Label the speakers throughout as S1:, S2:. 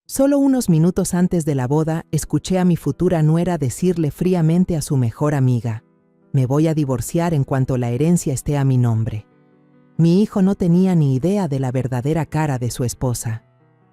S1: Solo unos minutos antes de la boda, escuché a mi futura nuera decirle fríamente a su mejor amiga: «Me voy a divorciar en cuanto la herencia esté a mi nombre». Mi hijo no tenía ni idea de la verdadera cara de su esposa.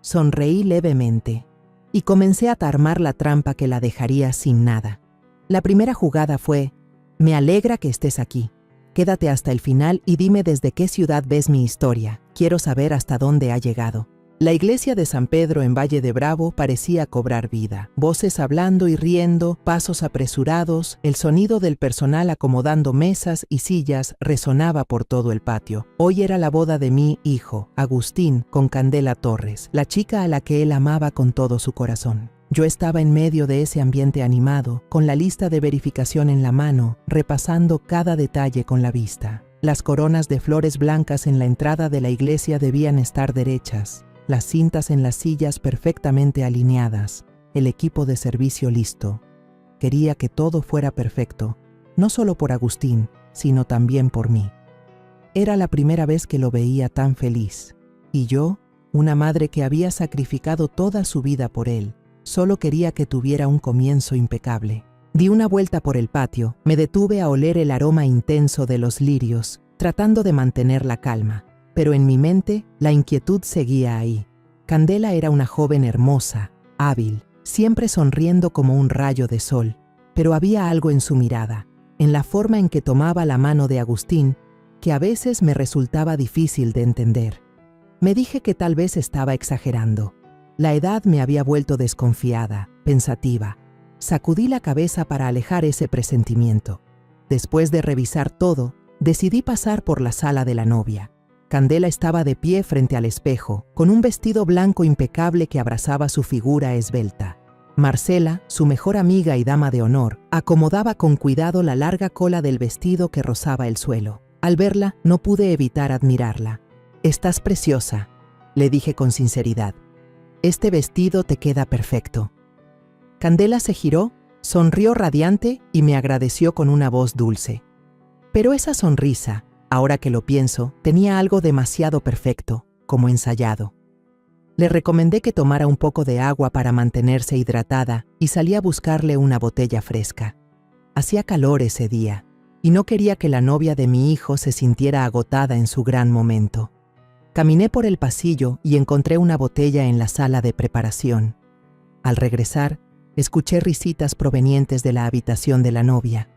S1: Sonreí levemente y comencé a armar la trampa que la dejaría sin nada. La primera jugada fue: «Me alegra que estés aquí. Quédate hasta el final y dime desde qué ciudad ves mi historia. Quiero saber hasta dónde ha llegado». La iglesia de San Pedro en Valle de Bravo parecía cobrar vida. Voces hablando y riendo, pasos apresurados, el sonido del personal acomodando mesas y sillas resonaba por todo el patio. Hoy era la boda de mi hijo, Agustín, con Candela Torres, la chica a la que él amaba con todo su corazón. Yo estaba en medio de ese ambiente animado, con la lista de verificación en la mano, repasando cada detalle con la vista. Las coronas de flores blancas en la entrada de la iglesia debían estar derechas, las cintas en las sillas perfectamente alineadas, el equipo de servicio listo. Quería que todo fuera perfecto, no solo por Agustín, sino también por mí. Era la primera vez que lo veía tan feliz, y yo, una madre que había sacrificado toda su vida por él, solo quería que tuviera un comienzo impecable. Di una vuelta por el patio, me detuve a oler el aroma intenso de los lirios, tratando de mantener la calma. Pero en mi mente, la inquietud seguía ahí. Candela era una joven hermosa, hábil, siempre sonriendo como un rayo de sol. Pero había algo en su mirada, en la forma en que tomaba la mano de Agustín, que a veces me resultaba difícil de entender. Me dije que tal vez estaba exagerando. La edad me había vuelto desconfiada, pensativa. Sacudí la cabeza para alejar ese presentimiento. Después de revisar todo, decidí pasar por la sala de la novia. Candela estaba de pie frente al espejo, con un vestido blanco impecable que abrazaba su figura esbelta. Marcela, su mejor amiga y dama de honor, acomodaba con cuidado la larga cola del vestido que rozaba el suelo. Al verla, no pude evitar admirarla. «Estás preciosa», le dije con sinceridad. «Este vestido te queda perfecto». Candela se giró, sonrió radiante y me agradeció con una voz dulce. Pero esa sonrisa, ahora que lo pienso, tenía algo demasiado perfecto, como ensayado. Le recomendé que tomara un poco de agua para mantenerse hidratada y salí a buscarle una botella fresca. Hacía calor ese día, y no quería que la novia de mi hijo se sintiera agotada en su gran momento. Caminé por el pasillo y encontré una botella en la sala de preparación. Al regresar, escuché risitas provenientes de la habitación de la novia.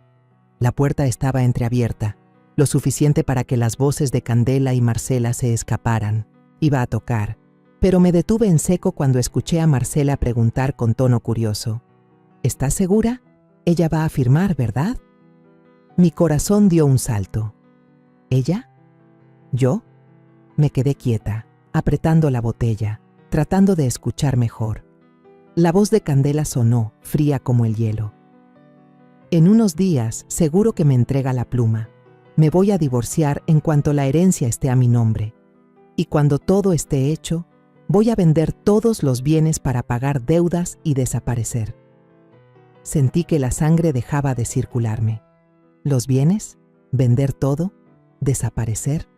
S1: La puerta estaba entreabierta, lo suficiente para que las voces de Candela y Marcela se escaparan. Iba a tocar, pero me detuve en seco cuando escuché a Marcela preguntar con tono curioso: «¿Estás segura? Ella va a firmar, ¿verdad?». Mi corazón dio un salto. ¿Ella? ¿Yo? Me quedé quieta, apretando la botella, tratando de escuchar mejor. La voz de Candela sonó, fría como el hielo. «En unos días, seguro que me entrega la pluma. Me voy a divorciar en cuanto la herencia esté a mi nombre. Y cuando todo esté hecho, voy a vender todos los bienes para pagar deudas y desaparecer». Sentí que la sangre dejaba de circularme. ¿Los bienes? ¿Vender todo? ¿Desaparecer?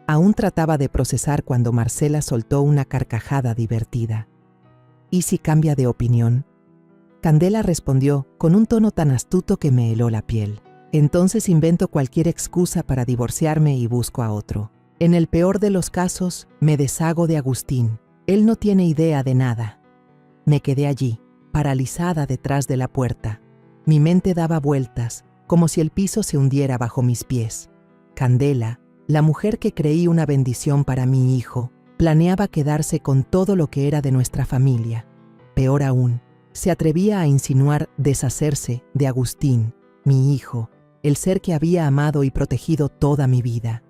S1: Aún trataba de procesar cuando Marcela soltó una carcajada divertida. «¿Y si cambia de opinión?». Candela respondió con un tono tan astuto que me heló la piel. «Entonces invento cualquier excusa para divorciarme y busco a otro. En el peor de los casos, me deshago de Agustín. Él no tiene idea de nada». Me quedé allí, paralizada detrás de la puerta. Mi mente daba vueltas, como si el piso se hundiera bajo mis pies. Candela, la mujer que creí una bendición para mi hijo, planeaba quedarse con todo lo que era de nuestra familia. Peor aún, se atrevía a insinuar deshacerse de Agustín, mi hijo, el ser que había amado y protegido toda mi vida.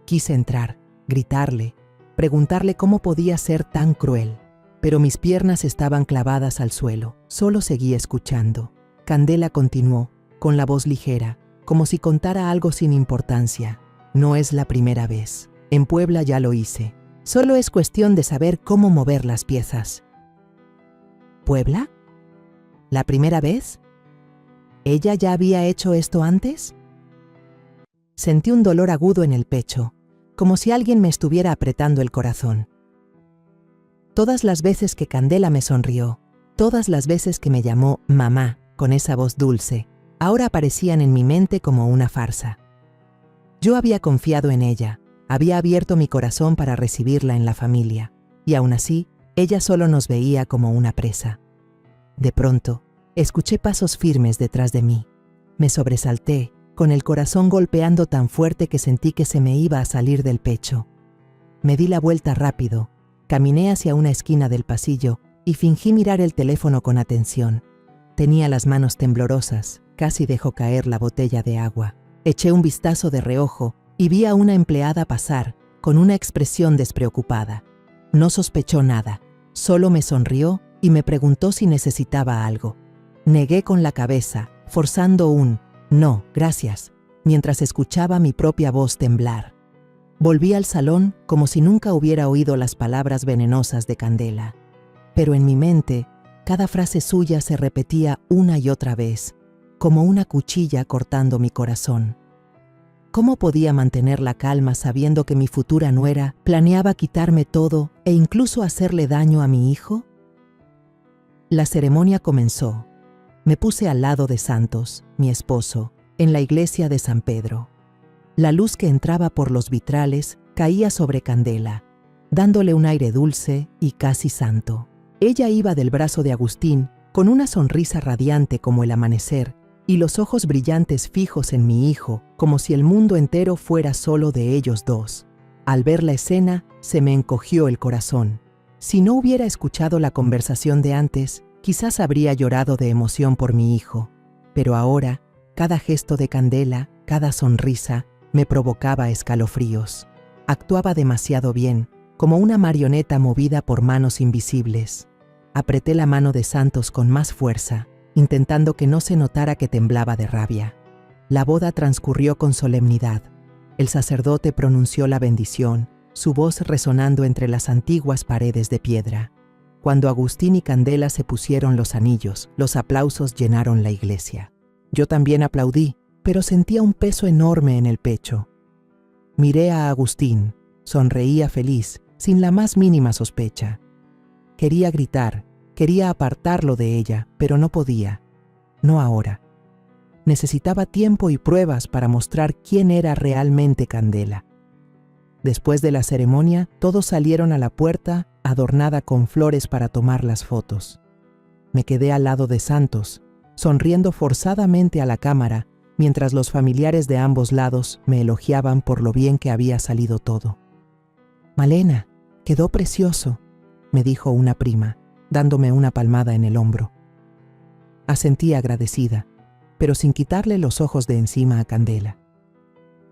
S1: Quise entrar, gritarle, preguntarle cómo podía ser tan cruel, pero mis piernas estaban clavadas al suelo. Solo seguí escuchando. Candela continuó, con la voz ligera, como si contara algo sin importancia. «No es la primera vez. En Puebla ya lo hice. Solo es cuestión de saber cómo mover las piezas». ¿Puebla? ¿La primera vez? ¿Ella ya había hecho esto antes? Sentí un dolor agudo en el pecho, como si alguien me estuviera apretando el corazón. Todas las veces que Candela me sonrió, todas las veces que me llamó mamá con esa voz dulce, ahora aparecían en mi mente como una farsa. Yo había confiado en ella, había abierto mi corazón para recibirla en la familia, y aún así, ella solo nos veía como una presa. De pronto, escuché pasos firmes detrás de mí. Me sobresalté, con el corazón golpeando tan fuerte que sentí que se me iba a salir del pecho. Me di la vuelta rápido, caminé hacia una esquina del pasillo y fingí mirar el teléfono con atención. Tenía las manos temblorosas, casi dejó caer la botella de agua. Eché un vistazo de reojo y vi a una empleada pasar, con una expresión despreocupada. No sospechó nada, solo me sonrió y me preguntó si necesitaba algo. Negué con la cabeza, forzando un «no, gracias», mientras escuchaba mi propia voz temblar. Volví al salón como si nunca hubiera oído las palabras venenosas de Candela. Pero en mi mente, cada frase suya se repetía una y otra vez, como una cuchilla cortando mi corazón. ¿Cómo podía mantener la calma sabiendo que mi futura nuera planeaba quitarme todo e incluso hacerle daño a mi hijo? La ceremonia comenzó. Me puse al lado de Santos, mi esposo, en la iglesia de San Pedro. La luz que entraba por los vitrales caía sobre Candela, dándole un aire dulce y casi santo. Ella iba del brazo de Agustín con una sonrisa radiante como el amanecer y los ojos brillantes fijos en mi hijo, como si el mundo entero fuera solo de ellos dos. Al ver la escena, se me encogió el corazón. Si no hubiera escuchado la conversación de antes, quizás habría llorado de emoción por mi hijo. Pero ahora, cada gesto de Candela, cada sonrisa, me provocaba escalofríos. Actuaba demasiado bien, como una marioneta movida por manos invisibles. Apreté la mano de Santos con más fuerza, intentando que no se notara que temblaba de rabia. La boda transcurrió con solemnidad. El sacerdote pronunció la bendición, su voz resonando entre las antiguas paredes de piedra. Cuando Agustín y Candela se pusieron los anillos, los aplausos llenaron la iglesia. Yo también aplaudí, pero sentía un peso enorme en el pecho. Miré a Agustín, sonreía feliz, sin la más mínima sospecha. Quería gritar, quería apartarlo de ella, pero no podía. No ahora. Necesitaba tiempo y pruebas para mostrar quién era realmente Candela. Después de la ceremonia, todos salieron a la puerta, adornada con flores para tomar las fotos. Me quedé al lado de Santos, sonriendo forzadamente a la cámara, mientras los familiares de ambos lados me elogiaban por lo bien que había salido todo. «Malena, quedó precioso», me dijo una prima, dándome una palmada en el hombro. Asentí agradecida, pero sin quitarle los ojos de encima a Candela.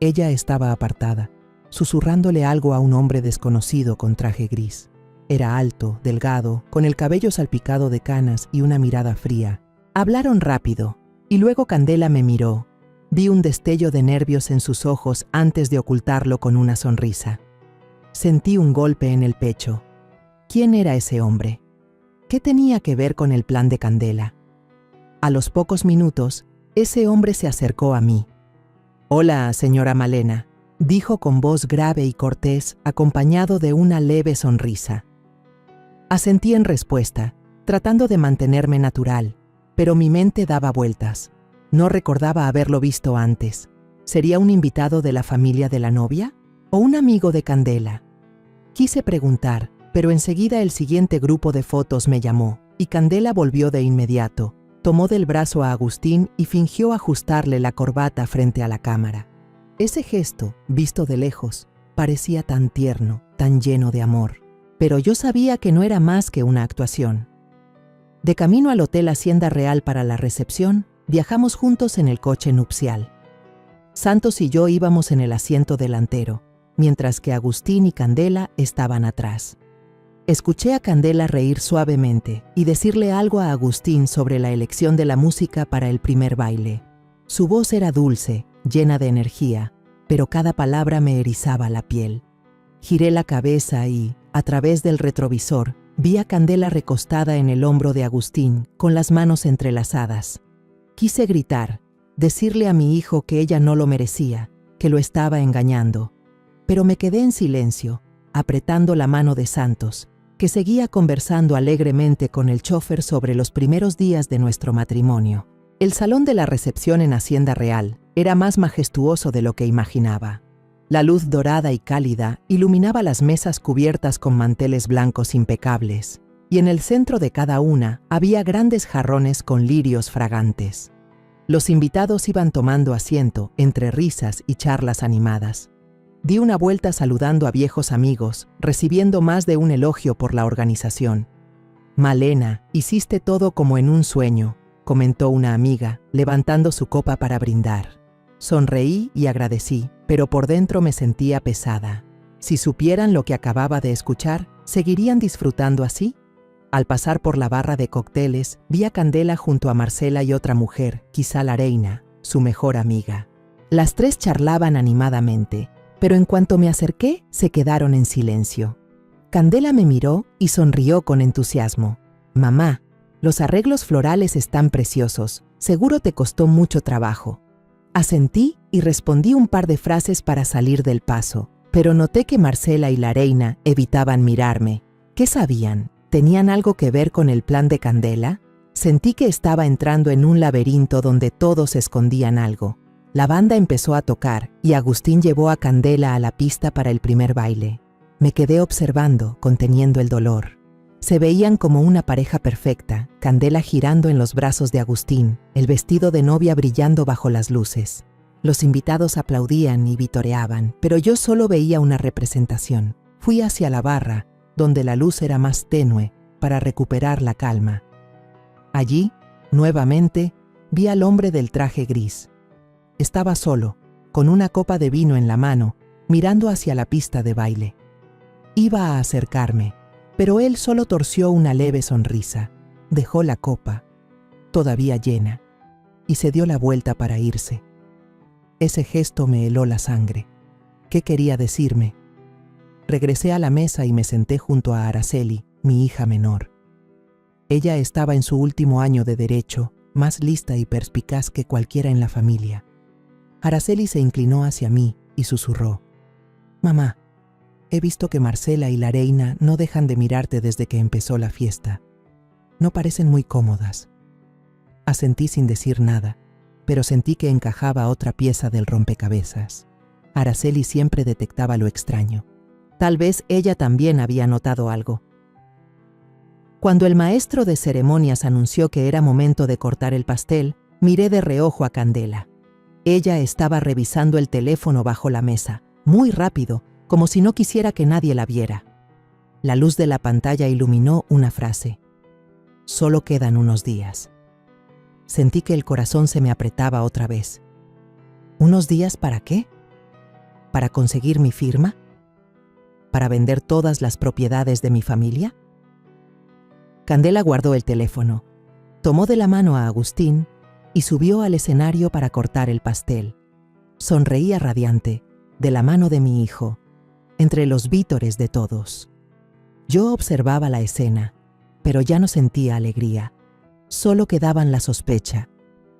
S1: Ella estaba apartada, susurrándole algo a un hombre desconocido con traje gris. Era alto, delgado, con el cabello salpicado de canas y una mirada fría. Hablaron rápido, y luego Candela me miró. Vi un destello de nervios en sus ojos antes de ocultarlo con una sonrisa. Sentí un golpe en el pecho. ¿Quién era ese hombre? ¿Qué tenía que ver con el plan de Candela? A los pocos minutos, ese hombre se acercó a mí. «Hola, señora Malena», dijo con voz grave y cortés, acompañado de una leve sonrisa. Asentí en respuesta, tratando de mantenerme natural, pero mi mente daba vueltas. No recordaba haberlo visto antes. ¿Sería un invitado de la familia de la novia? ¿O un amigo de Candela? Quise preguntar, pero enseguida el siguiente grupo de fotos me llamó, y Candela volvió de inmediato. Tomó del brazo a Agustín y fingió ajustarle la corbata frente a la cámara. Ese gesto, visto de lejos, parecía tan tierno, tan lleno de amor. Pero yo sabía que no era más que una actuación. De camino al Hotel Hacienda Real para la recepción, viajamos juntos en el coche nupcial. Santos y yo íbamos en el asiento delantero, mientras que Agustín y Candela estaban atrás. Escuché a Candela reír suavemente y decirle algo a Agustín sobre la elección de la música para el primer baile. Su voz era dulce, llena de energía, pero cada palabra me erizaba la piel. Giré la cabeza y, a través del retrovisor, vi a Candela recostada en el hombro de Agustín, con las manos entrelazadas. Quise gritar, decirle a mi hijo que ella no lo merecía, que lo estaba engañando, pero me quedé en silencio, apretando la mano de Santos, que seguía conversando alegremente con el chófer sobre los primeros días de nuestro matrimonio. El salón de la recepción en Hacienda Real era más majestuoso de lo que imaginaba. La luz dorada y cálida iluminaba las mesas cubiertas con manteles blancos impecables, y en el centro de cada una había grandes jarrones con lirios fragantes. Los invitados iban tomando asiento entre risas y charlas animadas. Di una vuelta saludando a viejos amigos, recibiendo más de un elogio por la organización. «Malena, hiciste todo como en un sueño», comentó una amiga, levantando su copa para brindar. Sonreí y agradecí, pero por dentro me sentía pesada. Si supieran lo que acababa de escuchar, ¿seguirían disfrutando así? Al pasar por la barra de cócteles, vi a Candela junto a Marcela y otra mujer, quizá la reina, su mejor amiga. Las tres charlaban animadamente, pero en cuanto me acerqué, se quedaron en silencio. Candela me miró y sonrió con entusiasmo. «Mamá, los arreglos florales están preciosos, seguro te costó mucho trabajo». Asentí y respondí un par de frases para salir del paso, pero noté que Marcela y la reina evitaban mirarme. ¿Qué sabían? ¿Tenían algo que ver con el plan de Candela? Sentí que estaba entrando en un laberinto donde todos escondían algo. La banda empezó a tocar y Agustín llevó a Candela a la pista para el primer baile. Me quedé observando, conteniendo el dolor. Se veían como una pareja perfecta, Candela girando en los brazos de Agustín, el vestido de novia brillando bajo las luces. Los invitados aplaudían y vitoreaban, pero yo solo veía una representación. Fui hacia la barra, donde la luz era más tenue, para recuperar la calma. Allí, nuevamente, vi al hombre del traje gris. Estaba solo, con una copa de vino en la mano, mirando hacia la pista de baile. Iba a acercarme, pero él solo torció una leve sonrisa, dejó la copa, todavía llena, y se dio la vuelta para irse. Ese gesto me heló la sangre. ¿Qué quería decirme? Regresé a la mesa y me senté junto a Araceli, mi hija menor. Ella estaba en su último año de derecho, más lista y perspicaz que cualquiera en la familia. Araceli se inclinó hacia mí y susurró: «Mamá, he visto que Marcela y la reina no dejan de mirarte desde que empezó la fiesta. No parecen muy cómodas». Asentí sin decir nada, pero sentí que encajaba otra pieza del rompecabezas. Araceli siempre detectaba lo extraño. Tal vez ella también había notado algo. Cuando el maestro de ceremonias anunció que era momento de cortar el pastel, miré de reojo a Candela. Ella estaba revisando el teléfono bajo la mesa, muy rápido, como si no quisiera que nadie la viera. La luz de la pantalla iluminó una frase: «Solo quedan unos días». Sentí que el corazón se me apretaba otra vez. ¿Unos días para qué? ¿Para conseguir mi firma? ¿Para vender todas las propiedades de mi familia? Candela guardó el teléfono, tomó de la mano a Agustín y subió al escenario para cortar el pastel. Sonreía radiante, de la mano de mi hijo, entre los vítores de todos. Yo observaba la escena, pero ya no sentía alegría. Solo quedaban la sospecha,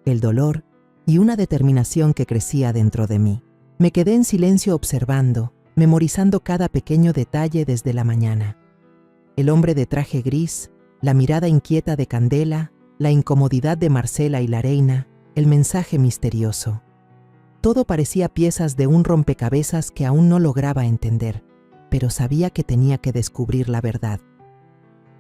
S1: el dolor y una determinación que crecía dentro de mí. Me quedé en silencio observando, memorizando cada pequeño detalle desde la mañana. El hombre de traje gris, la mirada inquieta de Candela, la incomodidad de Marcela y la reina, el mensaje misterioso. Todo parecía piezas de un rompecabezas que aún no lograba entender, pero sabía que tenía que descubrir la verdad.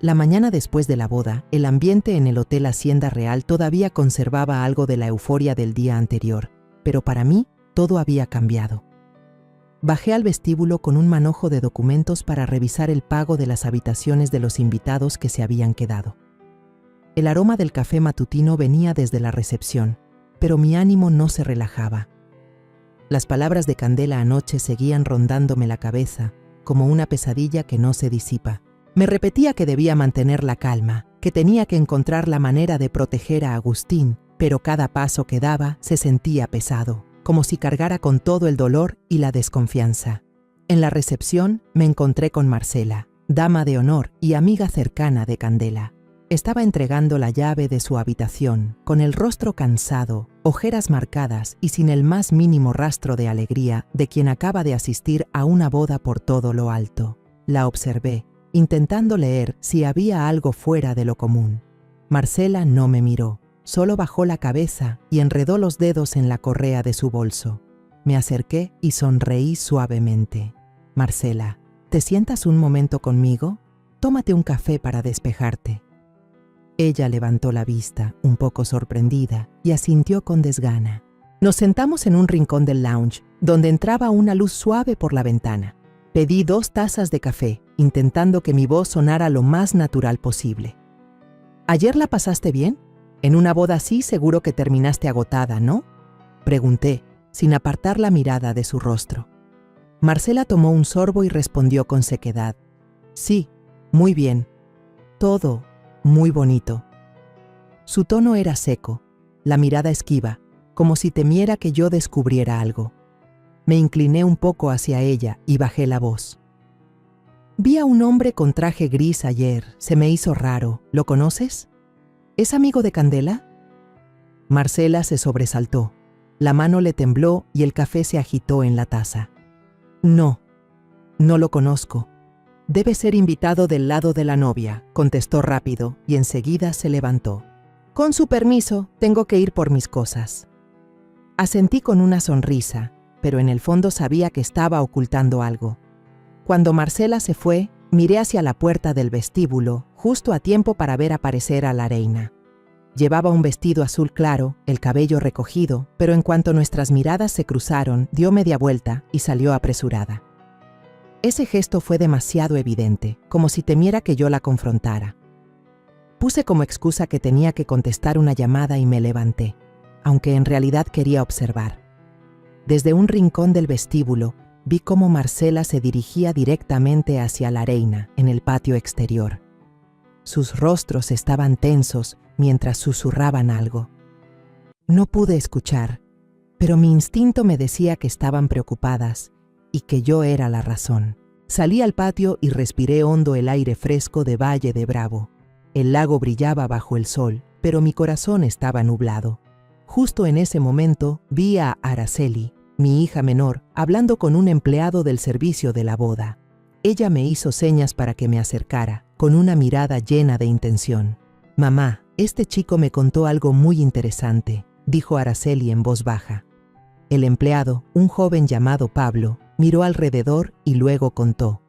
S1: La mañana después de la boda, el ambiente en el Hotel Hacienda Real todavía conservaba algo de la euforia del día anterior, pero para mí todo había cambiado. Bajé al vestíbulo con un manojo de documentos para revisar el pago de las habitaciones de los invitados que se habían quedado. El aroma del café matutino venía desde la recepción, pero mi ánimo no se relajaba. Las palabras de Candela anoche seguían rondándome la cabeza, como una pesadilla que no se disipa. Me repetía que debía mantener la calma, que tenía que encontrar la manera de proteger a Agustín, pero cada paso que daba se sentía pesado, como si cargara con todo el dolor y la desconfianza. En la recepción me encontré con Marcela, dama de honor y amiga cercana de Candela. Estaba entregando la llave de su habitación, con el rostro cansado, ojeras marcadas y sin el más mínimo rastro de alegría de quien acaba de asistir a una boda por todo lo alto. La observé, intentando leer si había algo fuera de lo común. Marcela no me miró, solo bajó la cabeza y enredó los dedos en la correa de su bolso. Me acerqué y sonreí suavemente. Marcela, ¿te sientas un momento conmigo? Tómate un café para despejarte. Ella levantó la vista, un poco sorprendida, y asintió con desgana. Nos sentamos en un rincón del lounge, donde entraba una luz suave por la ventana. Pedí 2 tazas de café, intentando que mi voz sonara lo más natural posible. ¿Ayer la pasaste bien? En una boda así seguro que terminaste agotada, ¿no? Pregunté, sin apartar la mirada de su rostro. Marcela tomó un sorbo y respondió con sequedad. Sí, muy bien. Todo muy bonito. Su tono era seco, la mirada esquiva, como si temiera que yo descubriera algo. Me incliné un poco hacia ella y bajé la voz. Vi a un hombre con traje gris ayer, se me hizo raro. ¿Lo conoces? ¿Es amigo de Candela? Marcela se sobresaltó. La mano le tembló y el café se agitó en la taza. No lo conozco. Debe ser invitado del lado de la novia, contestó rápido y enseguida se levantó. Con su permiso, tengo que ir por mis cosas. Asentí con una sonrisa, pero en el fondo sabía que estaba ocultando algo. Cuando Marcela se fue, miré hacia la puerta del vestíbulo, justo a tiempo para ver aparecer a la reina. Llevaba un vestido azul claro, el cabello recogido, pero en cuanto nuestras miradas se cruzaron, dio media vuelta y salió apresurada. Ese gesto fue demasiado evidente, como si temiera que yo la confrontara. Puse como excusa que tenía que contestar una llamada y me levanté, aunque en realidad quería observar. Desde un rincón del vestíbulo, vi cómo Marcela se dirigía directamente hacia la reina, en el patio exterior. Sus rostros estaban tensos mientras susurraban algo. No pude escuchar, pero mi instinto me decía que estaban preocupadas y que yo era la razón. Salí al patio y respiré hondo el aire fresco de Valle de Bravo. El lago brillaba bajo el sol, pero mi corazón estaba nublado. Justo en ese momento vi a Araceli, mi hija menor, hablando con un empleado del servicio de la boda. Ella me hizo señas para que me acercara, con una mirada llena de intención. «Mamá, este chico me contó algo muy interesante», dijo Araceli en voz baja. El empleado, un joven llamado Pablo, miró alrededor y luego contó.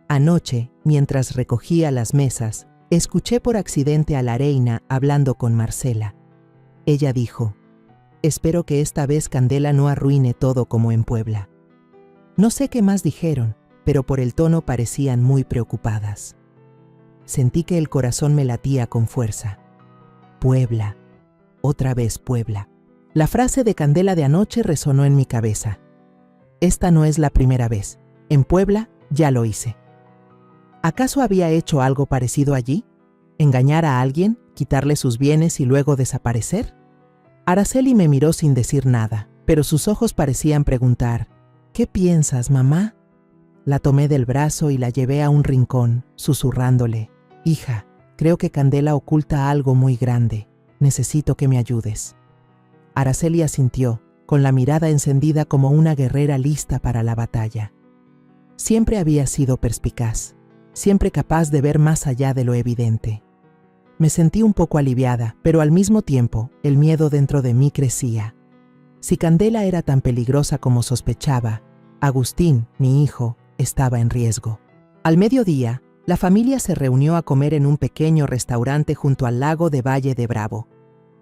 S1: Anoche, mientras recogía las mesas, escuché por accidente a la reina hablando con Marcela. Ella dijo, «Espero que esta vez Candela no arruine todo como en Puebla». No sé qué más dijeron, pero por el tono parecían muy preocupadas. Sentí que el corazón me latía con fuerza. Puebla, otra vez Puebla. La frase de Candela de anoche resonó en mi cabeza. Esta no es la primera vez. En Puebla ya lo hice. ¿Acaso había hecho algo parecido allí? ¿Engañar a alguien, quitarle sus bienes y luego desaparecer? Araceli me miró sin decir nada, pero sus ojos parecían preguntar, ¿qué piensas, mamá? La tomé del brazo y la llevé a un rincón, susurrándole, «Hija, creo que Candela oculta algo muy grande. Necesito que me ayudes». Araceli asintió, con la mirada encendida como una guerrera lista para la batalla. Siempre había sido perspicaz, siempre capaz de ver más allá de lo evidente. Me sentí un poco aliviada, pero al mismo tiempo, el miedo dentro de mí crecía. Si Candela era tan peligrosa como sospechaba, Agustín, mi hijo, estaba en riesgo. Al mediodía, la familia se reunió a comer en un pequeño restaurante junto al lago de Valle de Bravo.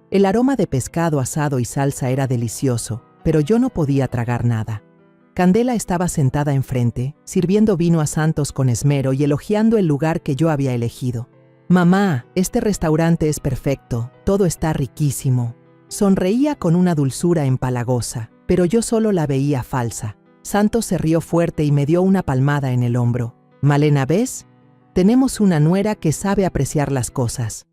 S1: El aroma de pescado asado y salsa era delicioso, pero yo no podía tragar nada. Candela estaba sentada enfrente, sirviendo vino a Santos con esmero y elogiando el lugar que yo había elegido. «Mamá, este restaurante es perfecto, todo está riquísimo». Sonreía con una dulzura empalagosa, pero yo solo la veía falsa. Santos se rió fuerte y me dio una palmada en el hombro. «Malena, ¿ves? Tenemos una nuera que sabe apreciar las cosas».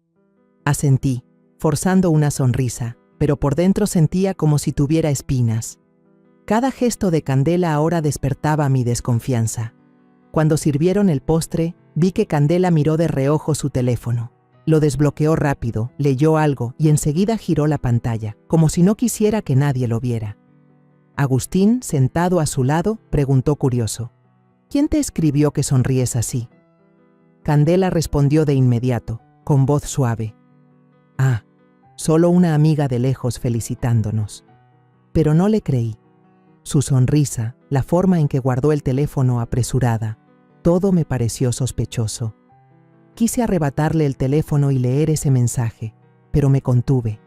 S1: Asentí, forzando una sonrisa, pero por dentro sentía como si tuviera espinas. Cada gesto de Candela ahora despertaba mi desconfianza. Cuando sirvieron el postre, vi que Candela miró de reojo su teléfono. Lo desbloqueó rápido, leyó algo y enseguida giró la pantalla, como si no quisiera que nadie lo viera. Agustín, sentado a su lado, preguntó curioso, «¿Quién te escribió que sonríes así?» Candela respondió de inmediato, con voz suave. Ah, solo una amiga de lejos felicitándonos. Pero no le creí. Su sonrisa, la forma en que guardó el teléfono apresurada, todo me pareció sospechoso. Quise arrebatarle el teléfono y leer ese mensaje, pero me contuve.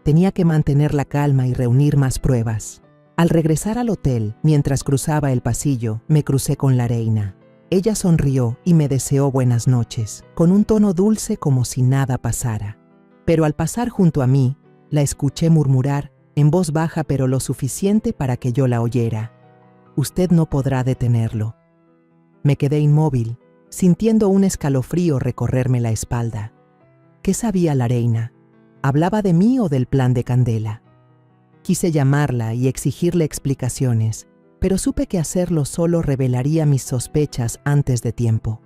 S1: Tenía que mantener la calma y reunir más pruebas. Al regresar al hotel, mientras cruzaba el pasillo, me crucé con la reina. Ella sonrió y me deseó buenas noches, con un tono dulce como si nada pasara. Pero al pasar junto a mí, la escuché murmurar, en voz baja pero lo suficiente para que yo la oyera. Usted no podrá detenerlo. Me quedé inmóvil, sintiendo un escalofrío recorrerme la espalda. ¿Qué sabía la reina? ¿Hablaba de mí o del plan de Candela? Quise llamarla y exigirle explicaciones, pero supe que hacerlo solo revelaría mis sospechas antes de tiempo.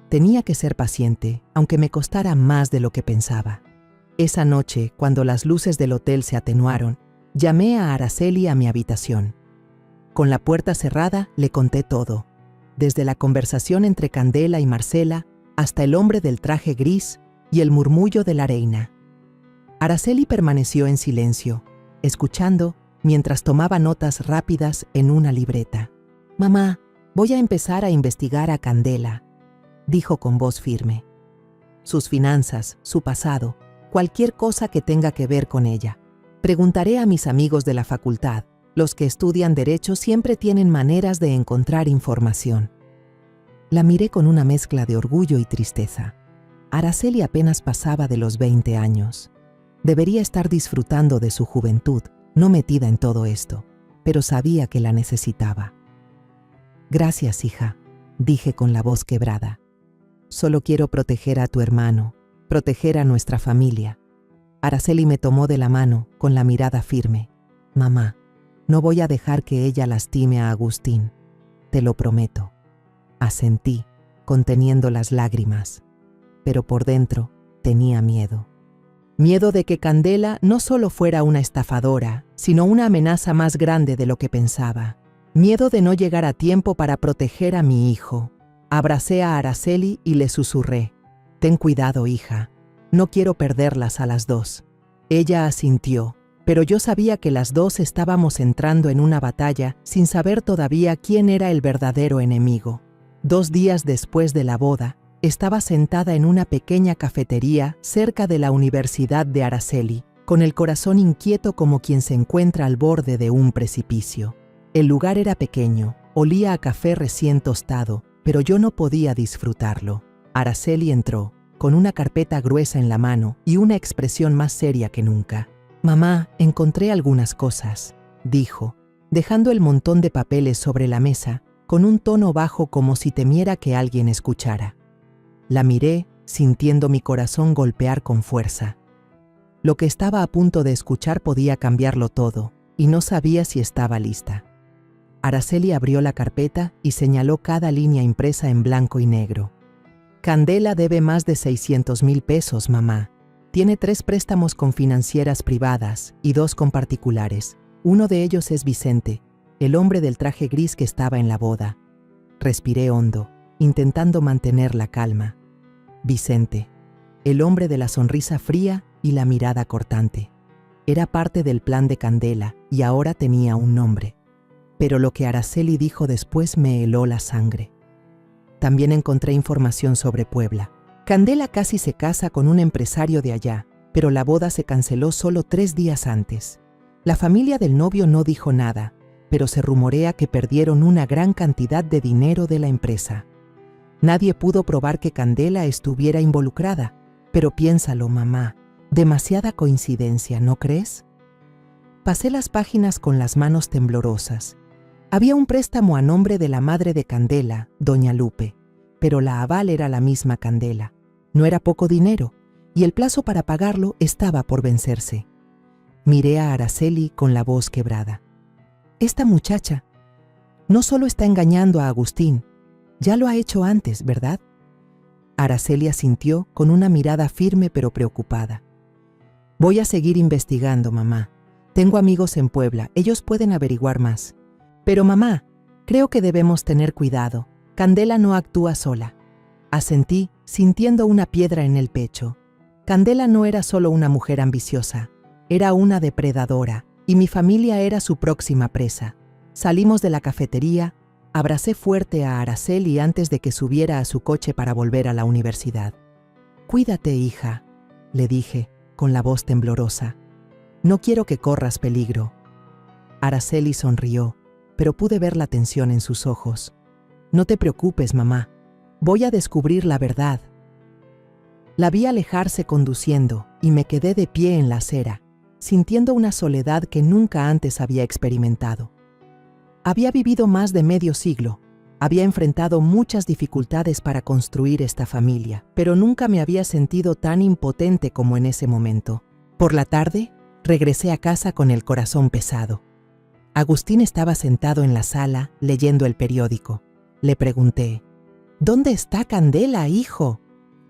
S1: Tenía que ser paciente, aunque me costara más de lo que pensaba. Esa noche, cuando las luces del hotel se atenuaron, llamé a Araceli a mi habitación. Con la puerta cerrada, le conté todo, desde la conversación entre Candela y Marcela hasta el hombre del traje gris y el murmullo de la reina. Araceli permaneció en silencio, escuchando mientras tomaba notas rápidas en una libreta. «Mamá, voy a empezar a investigar a Candela», dijo con voz firme. «Sus finanzas, su pasado, cualquier cosa que tenga que ver con ella. Preguntaré a mis amigos de la facultad. Los que estudian Derecho siempre tienen maneras de encontrar información». La miré con una mezcla de orgullo y tristeza. Araceli apenas pasaba de los 20 años. Debería estar disfrutando de su juventud, no metida en todo esto, pero sabía que la necesitaba. «Gracias, hija», dije con la voz quebrada. «Solo quiero proteger a tu hermano, proteger a nuestra familia». Araceli me tomó de la mano, con la mirada firme. «Mamá, no voy a dejar que ella lastime a Agustín. Te lo prometo». Asentí, conteniendo las lágrimas, pero por dentro tenía miedo. Miedo de que Candela no solo fuera una estafadora, sino una amenaza más grande de lo que pensaba. Miedo de no llegar a tiempo para proteger a mi hijo. Abracé a Araceli y le susurré: «Ten cuidado, hija. No quiero perderlas a las dos». Ella asintió, pero yo sabía que las dos estábamos entrando en una batalla sin saber todavía quién era el verdadero enemigo. 2 días después de la boda, estaba sentada en una pequeña cafetería cerca de la Universidad de Araceli, con el corazón inquieto como quien se encuentra al borde de un precipicio. El lugar era pequeño, olía a café recién tostado, pero yo no podía disfrutarlo. Araceli entró, con una carpeta gruesa en la mano y una expresión más seria que nunca. «Mamá, encontré algunas cosas», dijo, dejando el montón de papeles sobre la mesa, con un tono bajo como si temiera que alguien escuchara. La miré, sintiendo mi corazón golpear con fuerza. Lo que estaba a punto de escuchar podía cambiarlo todo, y no sabía si estaba lista. Araceli abrió la carpeta y señaló cada línea impresa en blanco y negro. «Candela debe más de 600,000 pesos, mamá. Tiene 3 préstamos con financieras privadas y 2 con particulares. Uno de ellos es Vicente, el hombre del traje gris que estaba en la boda». Respiré hondo, intentando mantener la calma. Vicente, el hombre de la sonrisa fría y la mirada cortante. Era parte del plan de Candela y ahora tenía un nombre. Pero lo que Araceli dijo después me heló la sangre. También encontré información sobre Puebla. Candela casi se casa con un empresario de allá, pero la boda se canceló solo 3 días antes. La familia del novio no dijo nada, pero se rumorea que perdieron una gran cantidad de dinero de la empresa. Nadie pudo probar que Candela estuviera involucrada, pero piénsalo, mamá, demasiada coincidencia, ¿no crees? Pasé las páginas con las manos temblorosas. Había un préstamo a nombre de la madre de Candela, doña Lupe, pero la aval era la misma Candela. No era poco dinero, y el plazo para pagarlo estaba por vencerse. Miré a Araceli con la voz quebrada. «Esta muchacha no solo está engañando a Agustín, ya lo ha hecho antes, ¿verdad?». Araceli asintió con una mirada firme pero preocupada. «Voy a seguir investigando, mamá. Tengo amigos en Puebla, ellos pueden averiguar más. Pero mamá, creo que debemos tener cuidado. Candela no actúa sola». Asentí, sintiendo una piedra en el pecho. Candela no era solo una mujer ambiciosa, era una depredadora, y mi familia era su próxima presa. Salimos de la cafetería, abracé fuerte a Araceli antes de que subiera a su coche para volver a la universidad. «Cuídate, hija», le dije, con la voz temblorosa. «No quiero que corras peligro». Araceli sonrió, pero pude ver la tensión en sus ojos. «No te preocupes, mamá. Voy a descubrir la verdad». La vi alejarse conduciendo y me quedé de pie en la acera, sintiendo una soledad que nunca antes había experimentado. Había vivido más de medio siglo, había enfrentado muchas dificultades para construir esta familia, pero nunca me había sentido tan impotente como en ese momento. Por la tarde, regresé a casa con el corazón pesado. Agustín estaba sentado en la sala, leyendo el periódico. Le pregunté, «¿Dónde está Candela, hijo?»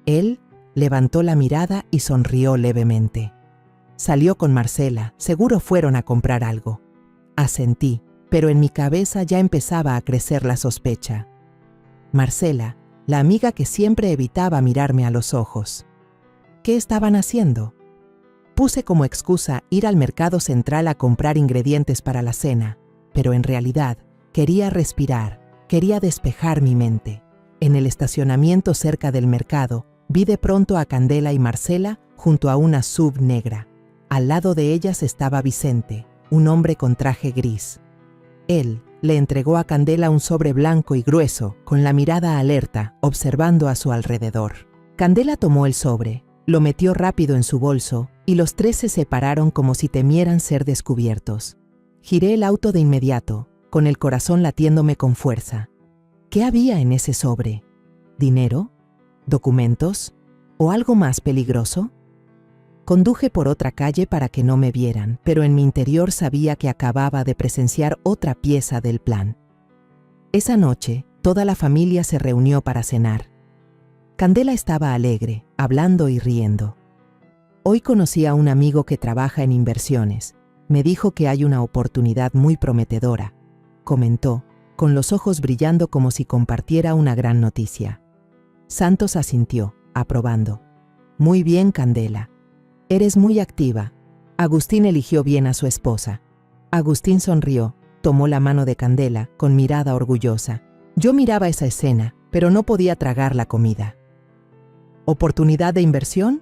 S1: Él levantó la mirada y sonrió levemente. «Salió con Marcela, seguro fueron a comprar algo». Asentí, pero en mi cabeza ya empezaba a crecer la sospecha. Marcela, la amiga que siempre evitaba mirarme a los ojos. ¿Qué estaban haciendo? Puse como excusa ir al mercado central a comprar ingredientes para la cena, pero en realidad quería respirar, quería despejar mi mente. En el estacionamiento cerca del mercado, vi de pronto a Candela y Marcela junto a una SUV negra. Al lado de ellas estaba Vicente, un hombre con traje gris. Él le entregó a Candela un sobre blanco y grueso, con la mirada alerta, observando a su alrededor. Candela tomó el sobre, lo metió rápido en su bolso y los tres se separaron como si temieran ser descubiertos. Giré el auto de inmediato, con el corazón latiéndome con fuerza. ¿Qué había en ese sobre? ¿Dinero? ¿Documentos? ¿O algo más peligroso? Conduje por otra calle para que no me vieran, pero en mi interior sabía que acababa de presenciar otra pieza del plan. Esa noche, toda la familia se reunió para cenar. Candela estaba alegre, hablando y riendo. Hoy conocí a un amigo que trabaja en inversiones. Me dijo que hay una oportunidad muy prometedora, comentó, con los ojos brillando como si compartiera una gran noticia. Santos asintió, aprobando. Muy bien, Candela. Eres muy activa. Agustín eligió bien a su esposa. Agustín sonrió, tomó la mano de Candela con mirada orgullosa. Yo miraba esa escena, pero no podía tragar la comida. ¿Oportunidad de inversión?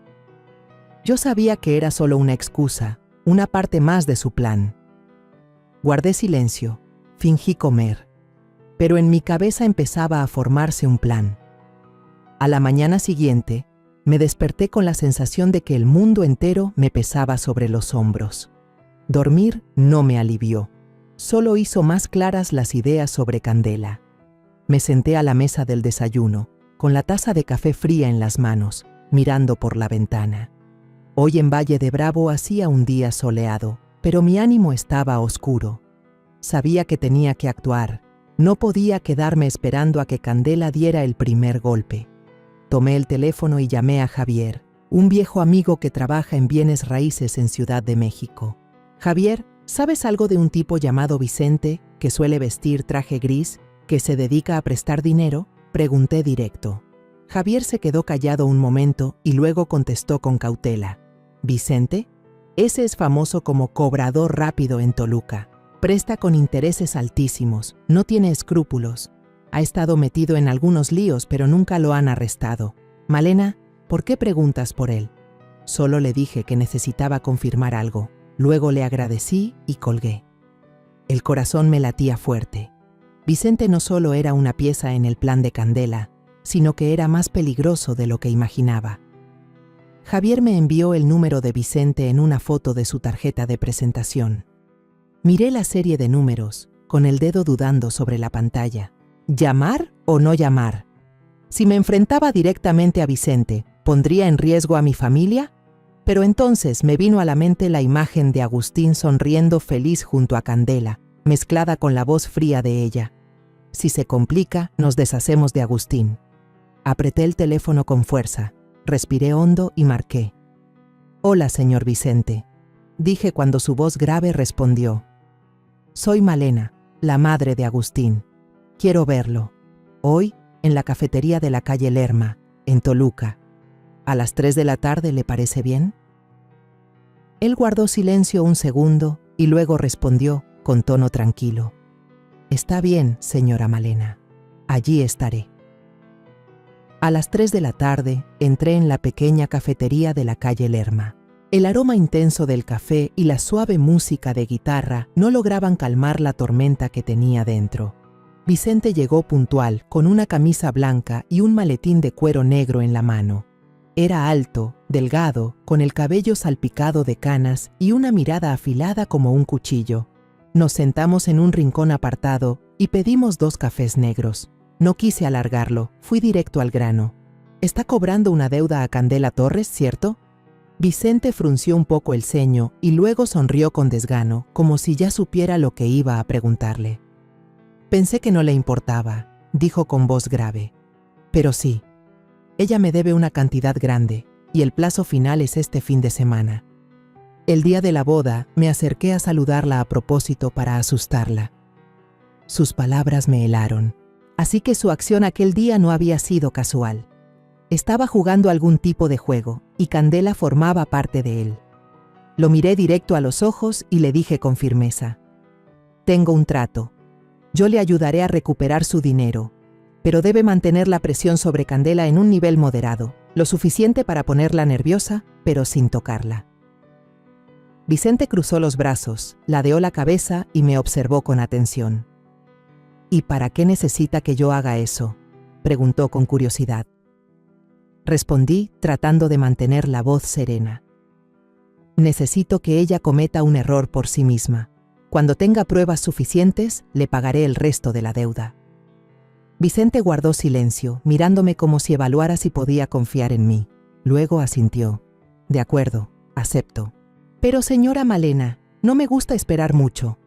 S1: Yo sabía que era solo una excusa, una parte más de su plan. Guardé silencio, fingí comer, pero en mi cabeza empezaba a formarse un plan. A la mañana siguiente, me desperté con la sensación de que el mundo entero me pesaba sobre los hombros. Dormir no me alivió, solo hizo más claras las ideas sobre Candela. Me senté a la mesa del desayuno, con la taza de café fría en las manos, mirando por la ventana. Hoy en Valle de Bravo hacía un día soleado, pero mi ánimo estaba oscuro. Sabía que tenía que actuar, no podía quedarme esperando a que Candela diera el primer golpe. Tomé el teléfono y llamé a Javier, un viejo amigo que trabaja en bienes raíces en Ciudad de México. Javier, ¿sabes algo de un tipo llamado Vicente, que suele vestir traje gris, que se dedica a prestar dinero? Pregunté directo. Javier se quedó callado un momento y luego contestó con cautela. ¿Vicente? Ese es famoso como cobrador rápido en Toluca. Presta con intereses altísimos, no tiene escrúpulos. Ha estado metido en algunos líos, pero nunca lo han arrestado. Malena, ¿por qué preguntas por él? Solo le dije que necesitaba confirmar algo. Luego le agradecí y colgué. El corazón me latía fuerte. Vicente no solo era una pieza en el plan de Candela, sino que era más peligroso de lo que imaginaba. Javier me envió el número de Vicente en una foto de su tarjeta de presentación. Miré la serie de números, con el dedo dudando sobre la pantalla. ¿Llamar o no llamar? Si me enfrentaba directamente a Vicente, ¿pondría en riesgo a mi familia? Pero entonces me vino a la mente la imagen de Agustín sonriendo feliz junto a Candela, mezclada con la voz fría de ella. Si se complica, nos deshacemos de Agustín. Apreté el teléfono con fuerza, respiré hondo y marqué. «Hola, señor Vicente», dije cuando su voz grave respondió. «Soy Malena, la madre de Agustín. Quiero verlo. Hoy, en la cafetería de la calle Lerma, en Toluca. ¿A las 3 de la tarde le parece bien? Él guardó silencio un segundo y luego respondió con tono tranquilo: Está bien, señora Malena. Allí estaré. A las 3 de la tarde entré en la pequeña cafetería de la calle Lerma. El aroma intenso del café y la suave música de guitarra no lograban calmar la tormenta que tenía dentro. Vicente llegó puntual, con una camisa blanca y un maletín de cuero negro en la mano. Era alto, delgado, con el cabello salpicado de canas y una mirada afilada como un cuchillo. Nos sentamos en un rincón apartado y pedimos 2 cafés negros. No quise alargarlo, fui directo al grano. «Está cobrando una deuda a Candela Torres, ¿cierto?». Vicente frunció un poco el ceño y luego sonrió con desgano, como si ya supiera lo que iba a preguntarle. «Pensé que no le importaba», dijo con voz grave. «Pero sí. Ella me debe una cantidad grande, y el plazo final es este fin de semana». El día de la boda me acerqué a saludarla a propósito para asustarla. Sus palabras me helaron. Así que su acción aquel día no había sido casual. Estaba jugando algún tipo de juego, y Candela formaba parte de él. Lo miré directo a los ojos y le dije con firmeza: «Tengo un trato. Yo le ayudaré a recuperar su dinero, pero debe mantener la presión sobre Candela en un nivel moderado, lo suficiente para ponerla nerviosa, pero sin tocarla». Vicente cruzó los brazos, ladeó la cabeza y me observó con atención. «¿Y para qué necesita que yo haga eso?», preguntó con curiosidad. Respondí, tratando de mantener la voz serena. «Necesito que ella cometa un error por sí misma. Cuando tenga pruebas suficientes, le pagaré el resto de la deuda». Vicente guardó silencio, mirándome como si evaluara si podía confiar en mí. Luego asintió. «De acuerdo, acepto. Pero señora Malena, no me gusta esperar mucho».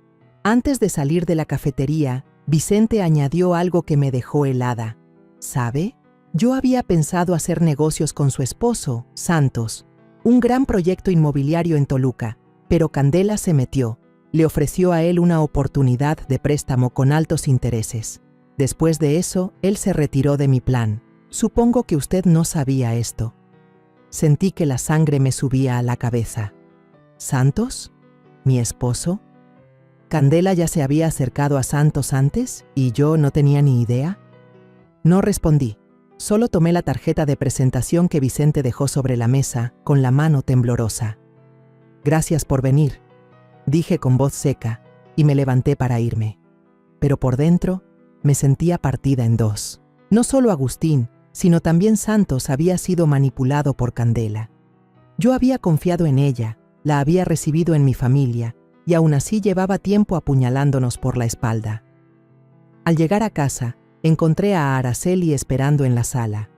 S1: Antes de salir de la cafetería, Vicente añadió algo que me dejó helada. «¿Sabe? Yo había pensado hacer negocios con su esposo, Santos, un gran proyecto inmobiliario en Toluca, pero Candela se metió. Le ofreció a él una oportunidad de préstamo con altos intereses. Después de eso, él se retiró de mi plan. Supongo que usted no sabía esto». Sentí que la sangre me subía a la cabeza. ¿Santos? ¿Mi esposo? ¿Candela ya se había acercado a Santos antes y yo no tenía ni idea? No respondí. Solo tomé la tarjeta de presentación que Vicente dejó sobre la mesa, con la mano temblorosa. «Gracias por venir», dije con voz seca, y me levanté para irme. Pero por dentro, me sentía partida en 2. No solo Agustín, sino también Santos había sido manipulado por Candela. Yo había confiado en ella, la había recibido en mi familia, y aún así llevaba tiempo apuñalándonos por la espalda. Al llegar a casa, encontré a Araceli esperando en la sala.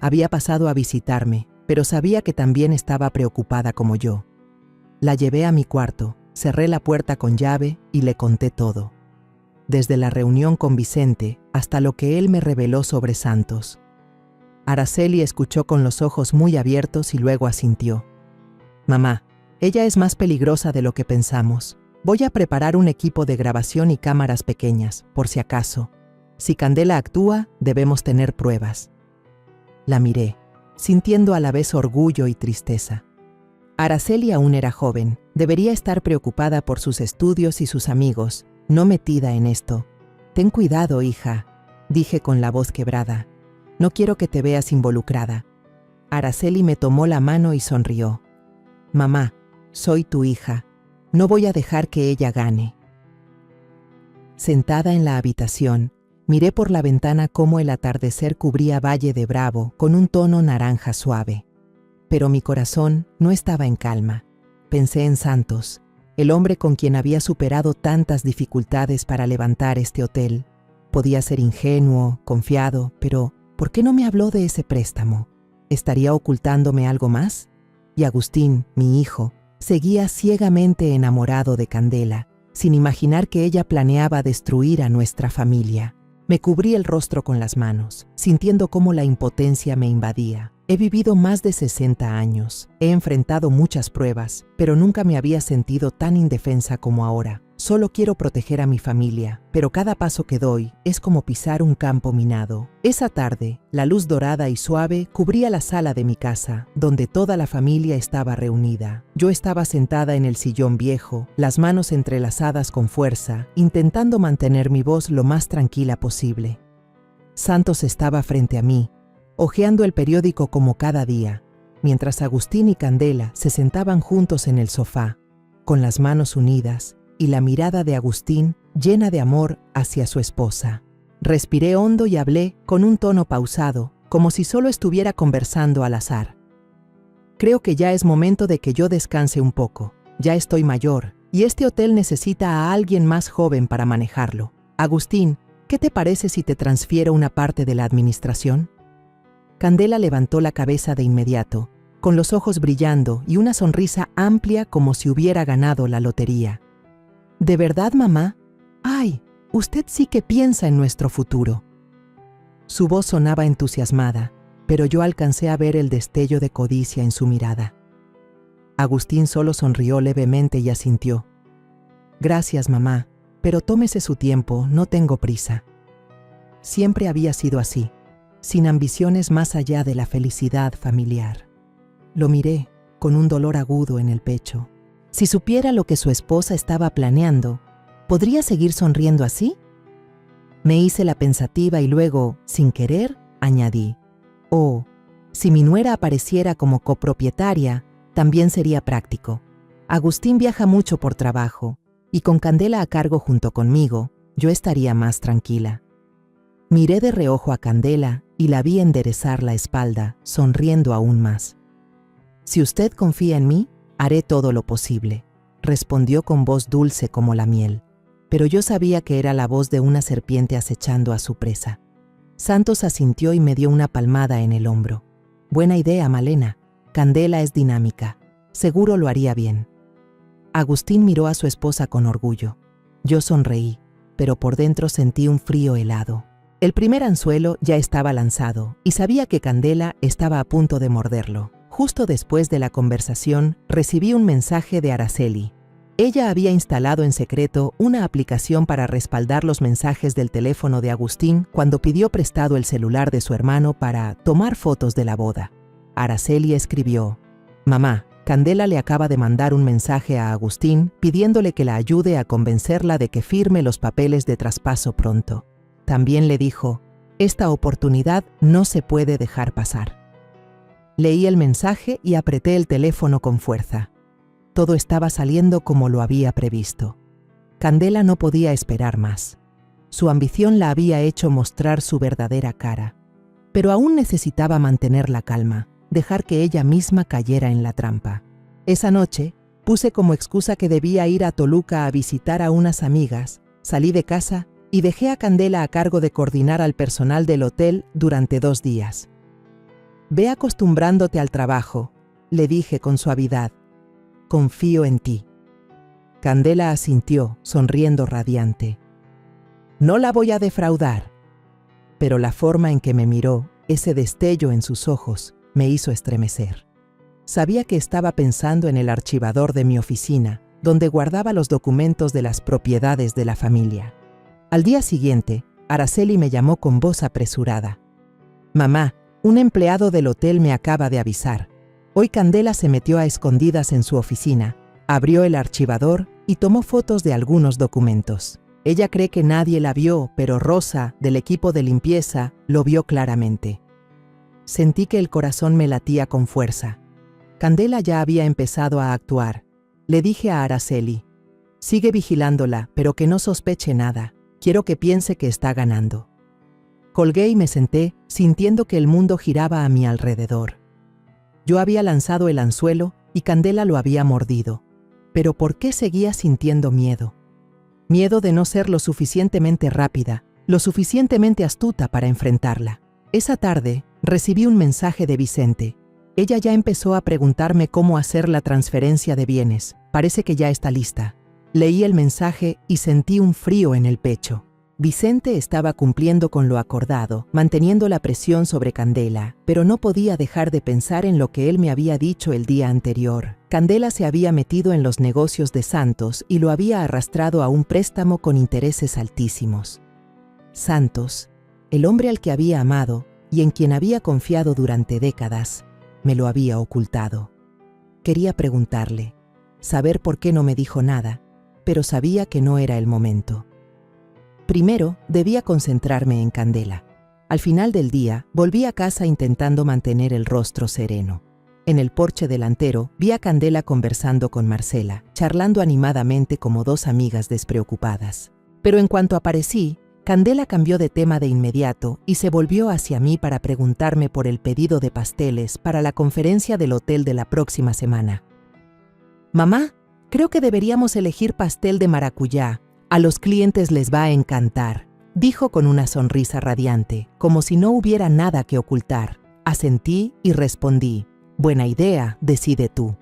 S1: Había pasado a visitarme, pero sabía que también estaba preocupada como yo. La llevé a mi cuarto, cerré la puerta con llave y le conté todo. Desde la reunión con Vicente hasta lo que él me reveló sobre Santos. Araceli escuchó con los ojos muy abiertos y luego asintió. «Mamá, ella es más peligrosa de lo que pensamos. Voy a preparar un equipo de grabación y cámaras pequeñas, por si acaso. Si Candela actúa, debemos tener pruebas». La miré, sintiendo a la vez orgullo y tristeza. Araceli aún era joven, debería estar preocupada por sus estudios y sus amigos, no metida en esto. «Ten cuidado, hija», dije con la voz quebrada. «No quiero que te veas involucrada». Araceli me tomó la mano y sonrió. «Mamá, soy tu hija. No voy a dejar que ella gane». Sentada en la habitación, miré por la ventana cómo el atardecer cubría Valle de Bravo con un tono naranja suave. Pero mi corazón no estaba en calma. Pensé en Santos, el hombre con quien había superado tantas dificultades para levantar este hotel. Podía ser ingenuo, confiado, pero ¿por qué no me habló de ese préstamo? ¿Estaría ocultándome algo más? Y Agustín, mi hijo, seguía ciegamente enamorado de Candela, sin imaginar que ella planeaba destruir a nuestra familia. Me cubrí el rostro con las manos, sintiendo cómo la impotencia me invadía. He vivido más de 60 años, he enfrentado muchas pruebas, pero nunca me había sentido tan indefensa como ahora. Solo quiero proteger a mi familia, pero cada paso que doy es como pisar un campo minado. Esa tarde, la luz dorada y suave cubría la sala de mi casa, donde toda la familia estaba reunida. Yo estaba sentada en el sillón viejo, las manos entrelazadas con fuerza, intentando mantener mi voz lo más tranquila posible. Santos estaba frente a mí, hojeando el periódico como cada día, mientras Agustín y Candela se sentaban juntos en el sofá, con las manos unidas, y la mirada de Agustín llena de amor hacia su esposa. Respiré hondo y hablé con un tono pausado, como si solo estuviera conversando al azar. Creo que ya es momento de que yo descanse un poco. Ya estoy mayor, y este hotel necesita a alguien más joven para manejarlo. Agustín, ¿qué te parece si te transfiero una parte de la administración? Candela levantó la cabeza de inmediato, con los ojos brillando y una sonrisa amplia como si hubiera ganado la lotería. ¿De verdad, mamá? ¡Ay! Usted sí que piensa en nuestro futuro. Su voz sonaba entusiasmada, pero yo alcancé a ver el destello de codicia en su mirada. Agustín solo sonrió levemente y asintió. Gracias, mamá, pero tómese su tiempo, no tengo prisa. Siempre había sido así, sin ambiciones más allá de la felicidad familiar. Lo miré, con un dolor agudo en el pecho. Si supiera lo que su esposa estaba planeando, ¿podría seguir sonriendo así? Me hice la pensativa y luego, sin querer, añadí: oh, si mi nuera apareciera como copropietaria, también sería práctico. Agustín viaja mucho por trabajo, y con Candela a cargo junto conmigo, yo estaría más tranquila. Miré de reojo a Candela y la vi enderezar la espalda, sonriendo aún más. Si usted confía en mí, haré todo lo posible, respondió con voz dulce como la miel, pero yo sabía que era la voz de una serpiente acechando a su presa. Santos asintió y me dio una palmada en el hombro. Buena idea, Malena. Candela es dinámica. Seguro lo haría bien. Agustín miró a su esposa con orgullo. Yo sonreí, pero por dentro sentí un frío helado. El primer anzuelo ya estaba lanzado y sabía que Candela estaba a punto de morderlo. Justo después de la conversación, recibí un mensaje de Araceli. Ella había instalado en secreto una aplicación para respaldar los mensajes del teléfono de Agustín cuando pidió prestado el celular de su hermano para tomar fotos de la boda. Araceli escribió: Mamá, Candela le acaba de mandar un mensaje a Agustín pidiéndole que la ayude a convencerla de que firme los papeles de traspaso pronto. También le dijo: esta oportunidad no se puede dejar pasar. Leí el mensaje y apreté el teléfono con fuerza. Todo estaba saliendo como lo había previsto. Candela no podía esperar más. Su ambición la había hecho mostrar su verdadera cara. Pero aún necesitaba mantener la calma, dejar que ella misma cayera en la trampa. Esa noche, puse como excusa que debía ir a Toluca a visitar a unas amigas, salí de casa y dejé a Candela a cargo de coordinar al personal del hotel durante 2 días. Ve acostumbrándote al trabajo, le dije con suavidad. Confío en ti. Candela asintió, sonriendo radiante. No la voy a defraudar. Pero la forma en que me miró, ese destello en sus ojos, me hizo estremecer. Sabía que estaba pensando en el archivador de mi oficina, donde guardaba los documentos de las propiedades de la familia. Al día siguiente, Araceli me llamó con voz apresurada. Mamá, un empleado del hotel me acaba de avisar. Hoy Candela se metió a escondidas en su oficina, abrió el archivador y tomó fotos de algunos documentos. Ella cree que nadie la vio, pero Rosa, del equipo de limpieza, lo vio claramente. Sentí que el corazón me latía con fuerza. Candela ya había empezado a actuar. Le dije a Araceli: sigue vigilándola, pero que no sospeche nada. Quiero que piense que está ganando. Colgué y me senté, sintiendo que el mundo giraba a mi alrededor. Yo había lanzado el anzuelo y Candela lo había mordido. Pero ¿por qué seguía sintiendo miedo? Miedo de no ser lo suficientemente rápida, lo suficientemente astuta para enfrentarla. Esa tarde, recibí un mensaje de Vicente. Ella ya empezó a preguntarme cómo hacer la transferencia de bienes. Parece que ya está lista. Leí el mensaje y sentí un frío en el pecho. Vicente estaba cumpliendo con lo acordado, manteniendo la presión sobre Candela, pero no podía dejar de pensar en lo que él me había dicho el día anterior. Candela se había metido en los negocios de Santos y lo había arrastrado a un préstamo con intereses altísimos. Santos, el hombre al que había amado y en quien había confiado durante décadas, me lo había ocultado. Quería preguntarle, saber por qué no me dijo nada, pero sabía que no era el momento. Primero, debía concentrarme en Candela. Al final del día, volví a casa intentando mantener el rostro sereno. En el porche delantero, vi a Candela conversando con Marcela, charlando animadamente como dos amigas despreocupadas. Pero en cuanto aparecí, Candela cambió de tema de inmediato y se volvió hacia mí para preguntarme por el pedido de pasteles para la conferencia del hotel de la próxima semana. «Mamá, creo que deberíamos elegir pastel de maracuyá. A los clientes les va a encantar», dijo con una sonrisa radiante, como si no hubiera nada que ocultar. Asentí y respondí, «Buena idea, decide tú».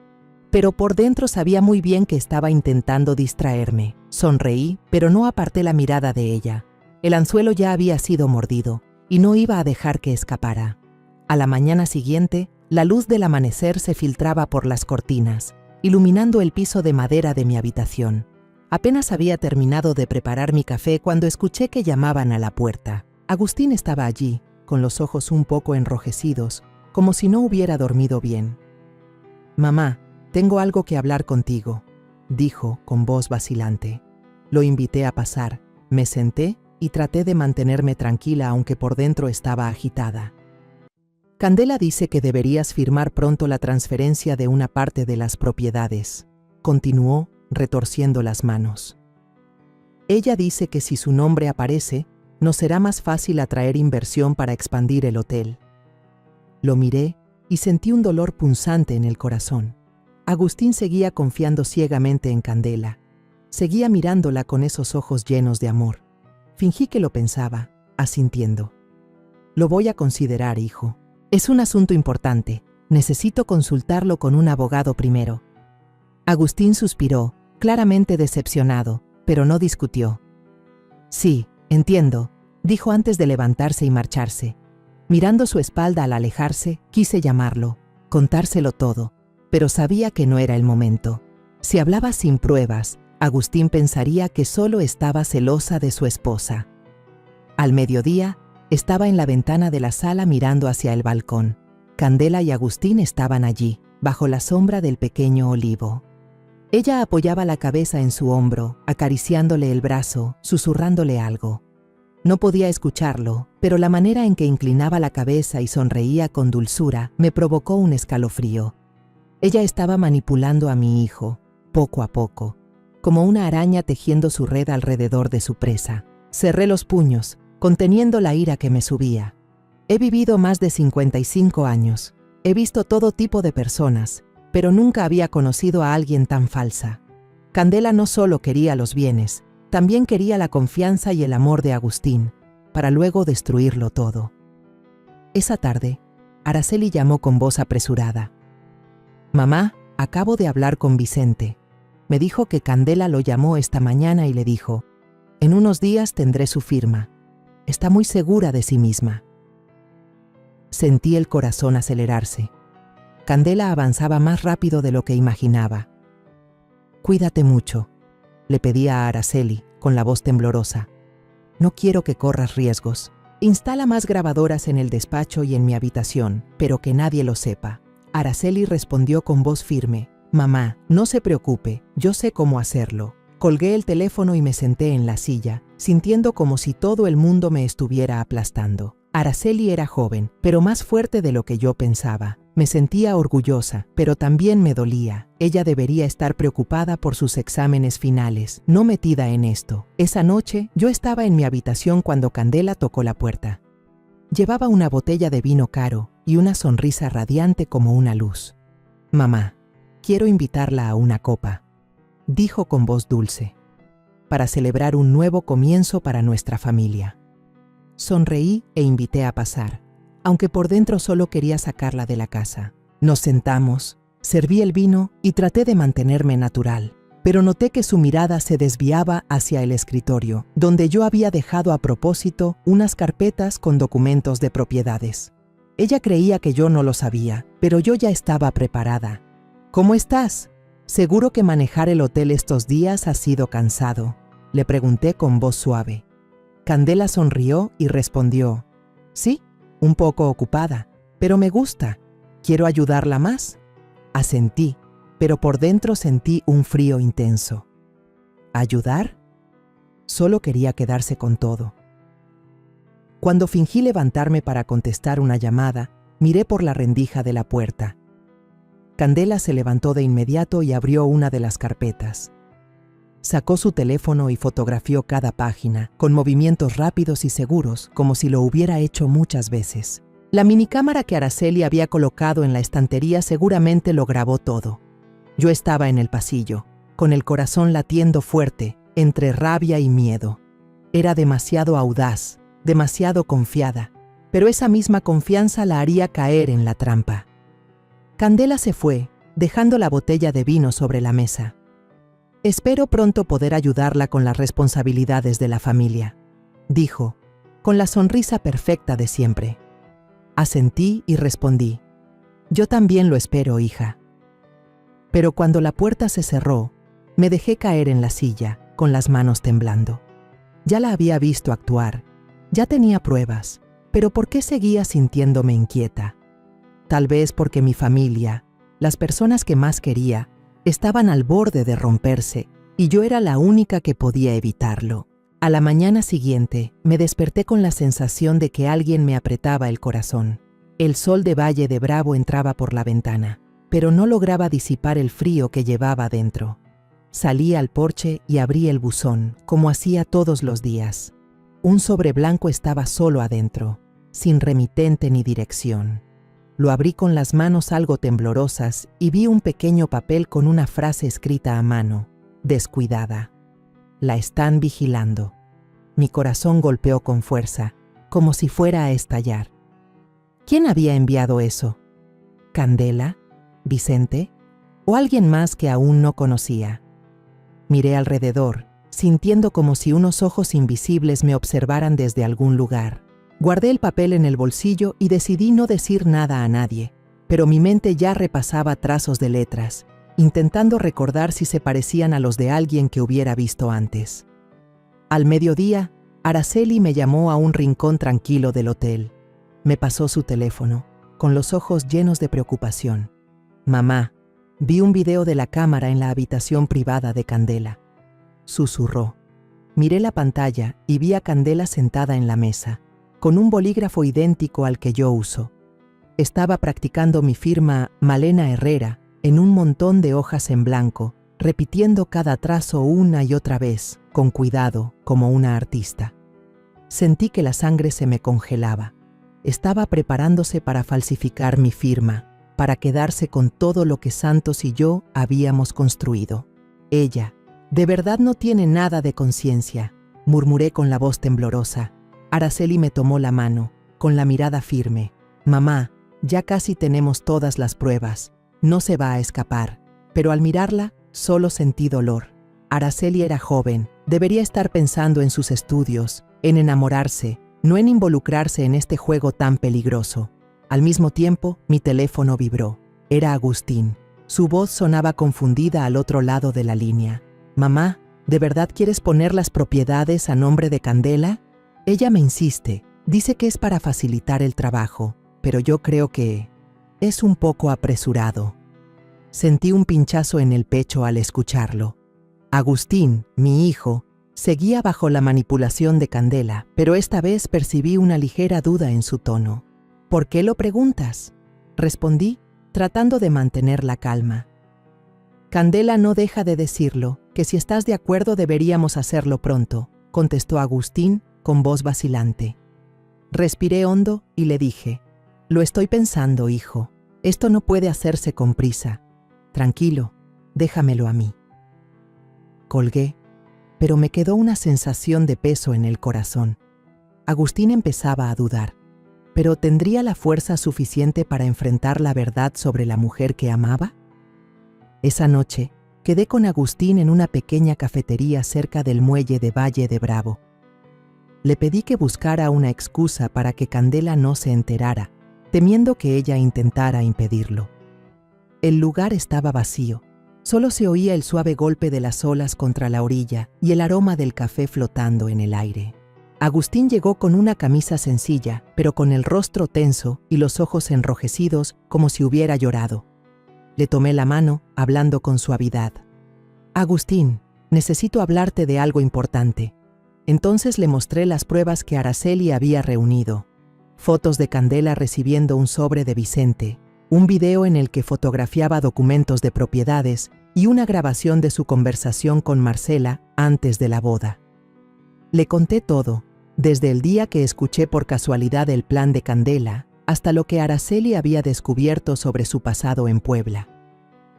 S1: Pero por dentro sabía muy bien que estaba intentando distraerme. Sonreí, pero no aparté la mirada de ella. El anzuelo ya había sido mordido, y no iba a dejar que escapara. A la mañana siguiente, la luz del amanecer se filtraba por las cortinas, iluminando el piso de madera de mi habitación. Apenas había terminado de preparar mi café cuando escuché que llamaban a la puerta. Agustín estaba allí, con los ojos un poco enrojecidos, como si no hubiera dormido bien. «Mamá, tengo algo que hablar contigo», dijo con voz vacilante. Lo invité a pasar, me senté y traté de mantenerme tranquila aunque por dentro estaba agitada. «Candela dice que deberías firmar pronto la transferencia de una parte de las propiedades», continuó, retorciendo las manos. «Ella dice que si su nombre aparece, nos será más fácil atraer inversión para expandir el hotel». Lo miré y sentí un dolor punzante en el corazón. Agustín seguía confiando ciegamente en Candela. Seguía mirándola con esos ojos llenos de amor. Fingí que lo pensaba, asintiendo. «Lo voy a considerar, hijo. Es un asunto importante. Necesito consultarlo con un abogado primero». Agustín suspiró, claramente decepcionado, pero no discutió. «Sí, entiendo», dijo antes de levantarse y marcharse. Mirando su espalda al alejarse, quise llamarlo, contárselo todo, pero sabía que no era el momento. Si hablaba sin pruebas, Agustín pensaría que solo estaba celosa de su esposa. Al mediodía, estaba en la ventana de la sala mirando hacia el balcón. Candela y Agustín estaban allí, bajo la sombra del pequeño olivo. Ella apoyaba la cabeza en su hombro, acariciándole el brazo, susurrándole algo. No podía escucharlo, pero la manera en que inclinaba la cabeza y sonreía con dulzura me provocó un escalofrío. Ella estaba manipulando a mi hijo, poco a poco, como una araña tejiendo su red alrededor de su presa. Cerré los puños, conteniendo la ira que me subía. He vivido más de 55 años. He visto todo tipo de personas, pero nunca había conocido a alguien tan falsa. Candela no solo quería los bienes, también quería la confianza y el amor de Agustín, para luego destruirlo todo. Esa tarde, Araceli llamó con voz apresurada. «Mamá, acabo de hablar con Vicente. Me dijo que Candela lo llamó esta mañana y le dijo, en unos días tendré su firma. Está muy segura de sí misma». Sentí el corazón acelerarse. Candela avanzaba más rápido de lo que imaginaba. «Cuídate mucho», le pedía a Araceli, con la voz temblorosa. «No quiero que corras riesgos. Instala más grabadoras en el despacho y en mi habitación, pero que nadie lo sepa». Araceli respondió con voz firme. «Mamá, no se preocupe, yo sé cómo hacerlo». Colgué el teléfono y me senté en la silla, sintiendo como si todo el mundo me estuviera aplastando. Araceli era joven, pero más fuerte de lo que yo pensaba. Me sentía orgullosa, pero también me dolía. Ella debería estar preocupada por sus exámenes finales, no metida en esto. Esa noche, yo estaba en mi habitación cuando Candela tocó la puerta. Llevaba una botella de vino caro y una sonrisa radiante como una luz. «Mamá, quiero invitarla a una copa», dijo con voz dulce, «para celebrar un nuevo comienzo para nuestra familia». Sonreí e invité a pasar, aunque por dentro solo quería sacarla de la casa. Nos sentamos, serví el vino y traté de mantenerme natural. pero noté que su mirada se desviaba hacia el escritorio, donde yo había dejado a propósito unas carpetas con documentos de propiedades. Ella creía que yo no lo sabía, pero yo ya estaba preparada. ¿Cómo estás? Seguro que manejar el hotel estos días ha sido cansado, le pregunté con voz suave. Candela sonrió y respondió, sí, un poco ocupada, pero me gusta. ¿Quiero ayudarla más? Asentí, pero por dentro sentí un frío intenso. ¿Ayudar? Solo quería quedarse con todo. Cuando fingí levantarme para contestar una llamada, miré por la rendija de la puerta. Candela se levantó de inmediato y abrió una de las carpetas. Sacó su teléfono y fotografió cada página, con movimientos rápidos y seguros, como si lo hubiera hecho muchas veces. La minicámara que Araceli había colocado en la estantería seguramente lo grabó todo. Yo estaba en el pasillo, con el corazón latiendo fuerte, entre rabia y miedo. Era demasiado audaz, demasiado confiada, pero esa misma confianza la haría caer en la trampa. Candela se fue, dejando la botella de vino sobre la mesa. Espero pronto poder ayudarla con las responsabilidades de la familia, dijo, con la sonrisa perfecta de siempre. Asentí y respondí, yo también lo espero, hija. Pero cuando la puerta se cerró, me dejé caer en la silla, con las manos temblando. Ya la había visto actuar, ya tenía pruebas, pero ¿por qué seguía sintiéndome inquieta? Tal vez porque mi familia, las personas que más quería, estaban al borde de romperse y yo era la única que podía evitarlo. A la mañana siguiente, me desperté con la sensación de que alguien me apretaba el corazón. El sol de Valle de Bravo entraba por la ventana, pero no lograba disipar el frío que llevaba dentro. Salí al porche y abrí el buzón, como hacía todos los días. Un sobre blanco estaba solo adentro, sin remitente ni dirección. Lo abrí con las manos algo temblorosas y vi un pequeño papel con una frase escrita a mano, descuidada. La están vigilando. Mi corazón golpeó con fuerza, como si fuera a estallar. ¿Quién había enviado eso? ¿Candela? ¿Vicente? ¿O alguien más que aún no conocía? Miré alrededor, sintiendo como si unos ojos invisibles me observaran desde algún lugar. Guardé el papel en el bolsillo y decidí no decir nada a nadie, pero mi mente ya repasaba trazos de letras, intentando recordar si se parecían a los de alguien que hubiera visto antes. Al mediodía, Araceli me llamó a un rincón tranquilo del hotel. Me pasó su teléfono, con los ojos llenos de preocupación. «Mamá, vi un video de la cámara en la habitación privada de Candela», susurró. Miré la pantalla y vi a Candela sentada en la mesa, con un bolígrafo idéntico al que yo uso. Estaba practicando mi firma Malena Herrera en un montón de hojas en blanco, repitiendo cada trazo una y otra vez, con cuidado, como una artista. Sentí que la sangre se me congelaba. Estaba preparándose para falsificar mi firma, para quedarse con todo lo que Santos y yo habíamos construido. Ella, de verdad no tiene nada de conciencia, murmuré con la voz temblorosa. Araceli me tomó la mano, con la mirada firme. Mamá, ya casi tenemos todas las pruebas. No se va a escapar. Pero al mirarla, solo sentí dolor. Araceli era joven, debería estar pensando en sus estudios, en enamorarse, no en involucrarse en este juego tan peligroso. Al mismo tiempo, mi teléfono vibró. Era Agustín. Su voz sonaba confundida al otro lado de la línea. Mamá, ¿de verdad quieres poner las propiedades a nombre de Candela? Ella me insiste, dice que es para facilitar el trabajo, pero yo creo que es un poco apresurado. Sentí un pinchazo en el pecho al escucharlo. Agustín, mi hijo, seguía bajo la manipulación de Candela, pero esta vez percibí una ligera duda en su tono. ¿Por qué lo preguntas?, respondí, tratando de mantener la calma. Candela no deja de decirlo, que si estás de acuerdo deberíamos hacerlo pronto, contestó Agustín con voz vacilante. Respiré hondo y le dije, lo estoy pensando, hijo. Esto no puede hacerse con prisa. Tranquilo, déjamelo a mí. Colgué, pero me quedó una sensación de peso en el corazón. Agustín empezaba a dudar, pero ¿tendría la fuerza suficiente para enfrentar la verdad sobre la mujer que amaba? Esa noche, Quedé con Agustín en una pequeña cafetería cerca del muelle de Valle de Bravo. Le pedí que buscara una excusa para que Candela no se enterara, temiendo que ella intentara impedirlo. El lugar estaba vacío. Solo se oía el suave golpe de las olas contra la orilla y el aroma del café flotando en el aire. Agustín llegó con una camisa sencilla, pero con el rostro tenso y los ojos enrojecidos como si hubiera llorado. Le tomé la mano, hablando con suavidad. «Agustín, necesito hablarte de algo importante». Entonces le mostré las pruebas que Araceli había reunido. Fotos de Candela recibiendo un sobre de Vicente, un video en el que fotografiaba documentos de propiedades y una grabación de su conversación con Marcela antes de la boda. Le conté todo, desde el día que escuché por casualidad el plan de Candela hasta lo que Araceli había descubierto sobre su pasado en Puebla.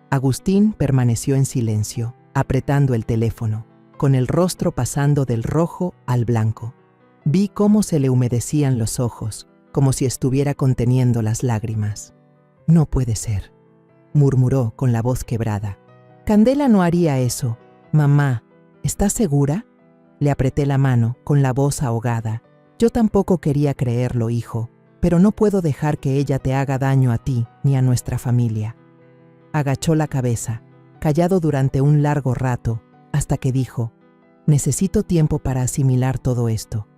S1: Agustín permaneció en silencio, apretando el teléfono, con el rostro pasando del rojo al blanco. Vi cómo se le humedecían los ojos, como si estuviera conteniendo las lágrimas. «No puede ser», murmuró con la voz quebrada. «Candela no haría eso. Mamá, ¿estás segura?». Le apreté la mano, con la voz ahogada. «Yo tampoco quería creerlo, hijo, pero no puedo dejar que ella te haga daño a ti ni a nuestra familia». Agachó la cabeza, callado durante un largo rato, hasta que dijo: «Necesito tiempo para asimilar todo esto».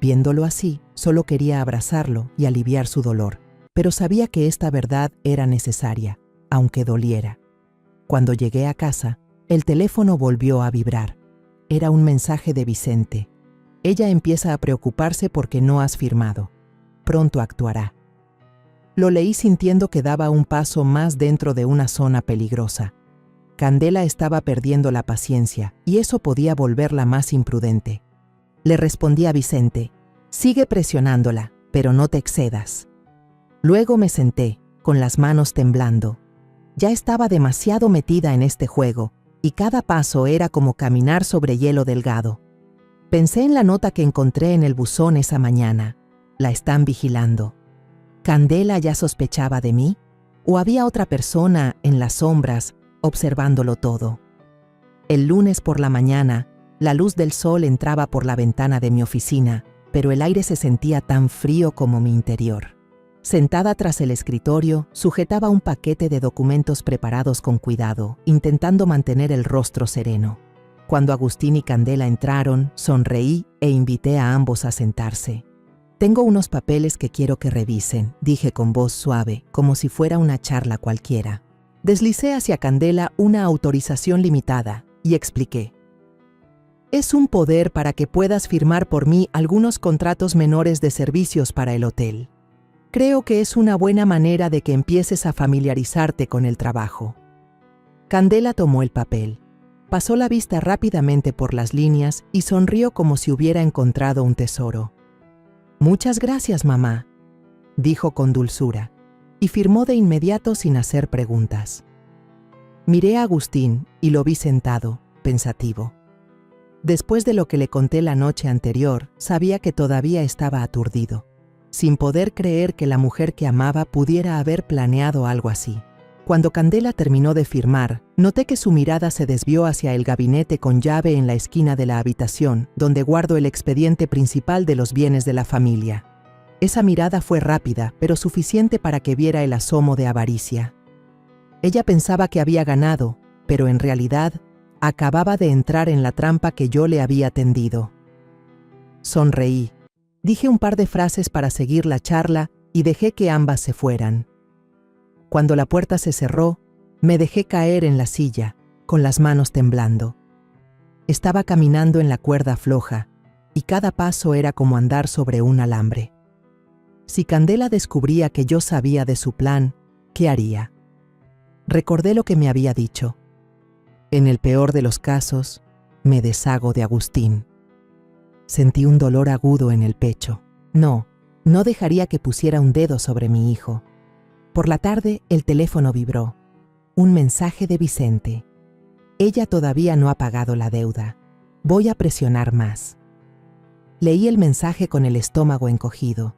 S1: Viéndolo así, solo quería abrazarlo y aliviar su dolor, pero sabía que esta verdad era necesaria, aunque doliera. Cuando llegué a casa, el teléfono volvió a vibrar. Era un mensaje de Vicente. «Ella empieza a preocuparse porque no has firmado. Pronto actuará». Lo leí sintiendo que daba un paso más dentro de una zona peligrosa. Candela estaba perdiendo la paciencia y eso podía volverla más imprudente. Le respondí a Vicente: «Sigue presionándola, pero no te excedas». Luego me senté, con las manos temblando. Ya estaba demasiado metida en este juego, y cada paso era como caminar sobre hielo delgado. Pensé en la nota que encontré en el buzón esa mañana. «La están vigilando». ¿Candela ya sospechaba de mí? ¿O había otra persona en las sombras observándolo todo? El lunes por la mañana, la luz del sol entraba por la ventana de mi oficina, pero el aire se sentía tan frío como mi interior. Sentada tras el escritorio, sujetaba un paquete de documentos preparados con cuidado, intentando mantener el rostro sereno. Cuando Agustín y Candela entraron, sonreí e invité a ambos a sentarse. «Tengo unos papeles que quiero que revisen», dije con voz suave, como si fuera una charla cualquiera. Deslicé hacia Candela una autorización limitada y expliqué: «Es un poder para que puedas firmar por mí algunos contratos menores de servicios para el hotel. Creo que es una buena manera de que empieces a familiarizarte con el trabajo». Candela tomó el papel, pasó la vista rápidamente por las líneas y sonrió como si hubiera encontrado un tesoro. «Muchas gracias, mamá», dijo con dulzura, y firmó de inmediato sin hacer preguntas. Miré a Agustín y lo vi sentado, pensativo. Después de lo que le conté la noche anterior, sabía que todavía estaba aturdido, sin poder creer que la mujer que amaba pudiera haber planeado algo así. Cuando Candela terminó de firmar, noté que su mirada se desvió hacia el gabinete con llave en la esquina de la habitación, donde guardo el expediente principal de los bienes de la familia. Esa mirada fue rápida, pero suficiente para que viera el asomo de avaricia. Ella pensaba que había ganado, pero en realidad acababa de entrar en la trampa que yo le había tendido. Sonreí. Dije un par de frases para seguir la charla y dejé que ambas se fueran. Cuando la puerta se cerró, me dejé caer en la silla, con las manos temblando. Estaba caminando en la cuerda floja, y cada paso era como andar sobre un alambre. Si Candela descubría que yo sabía de su plan, ¿qué haría? Recordé lo que me había dicho. En el peor de los casos, me deshago de Agustín. Sentí un dolor agudo en el pecho. No dejaría que pusiera un dedo sobre mi hijo. Por la tarde, el teléfono vibró. Un mensaje de Vicente. «Ella todavía no ha pagado la deuda. Voy a presionar más». Leí el mensaje con el estómago encogido.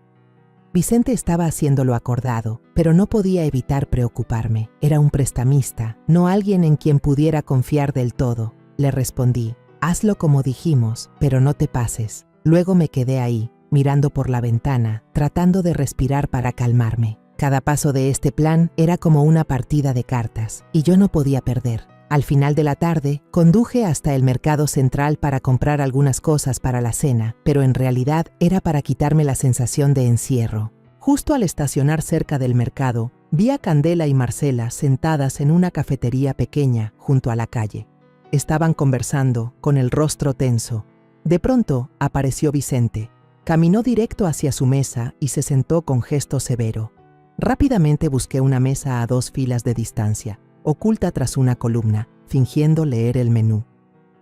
S1: Vicente estaba haciendo lo acordado, pero no podía evitar preocuparme. Era un prestamista, no alguien en quien pudiera confiar del todo. Le respondí, hazlo como dijimos, pero no te pases. Luego me quedé ahí, mirando por la ventana, tratando de respirar para calmarme. Cada paso de este plan era como una partida de cartas, y yo no podía perder. Al final de la tarde, conduje hasta el mercado central para comprar algunas cosas para la cena, pero en realidad era para quitarme la sensación de encierro. Justo al estacionar cerca del mercado, vi a Candela y Marcela sentadas en una cafetería pequeña junto a la calle. Estaban conversando, con el rostro tenso. De pronto, apareció Vicente. Caminó directo hacia su mesa y se sentó con gesto severo. Rápidamente busqué una mesa a 2 filas de distancia, oculta tras una columna, fingiendo leer el menú.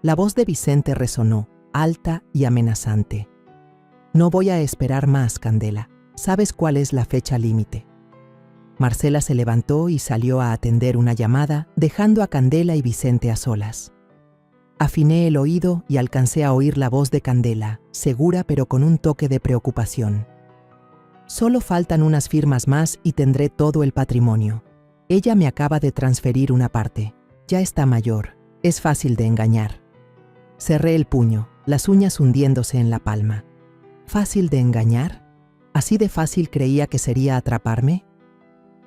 S1: La voz de Vicente resonó, alta y amenazante. No voy a esperar más, Candela. ¿Sabes cuál es la fecha límite? Marcela se levantó y salió a atender una llamada, dejando a Candela y Vicente a solas. Afiné el oído y alcancé a oír la voz de Candela, segura pero con un toque de preocupación. Solo faltan unas firmas más y tendré todo el patrimonio. Ella me acaba de transferir una parte. Ya está mayor. Es fácil de engañar. Cerré el puño, las uñas hundiéndose en la palma. ¿Fácil de engañar? ¿Así de fácil creía que sería atraparme?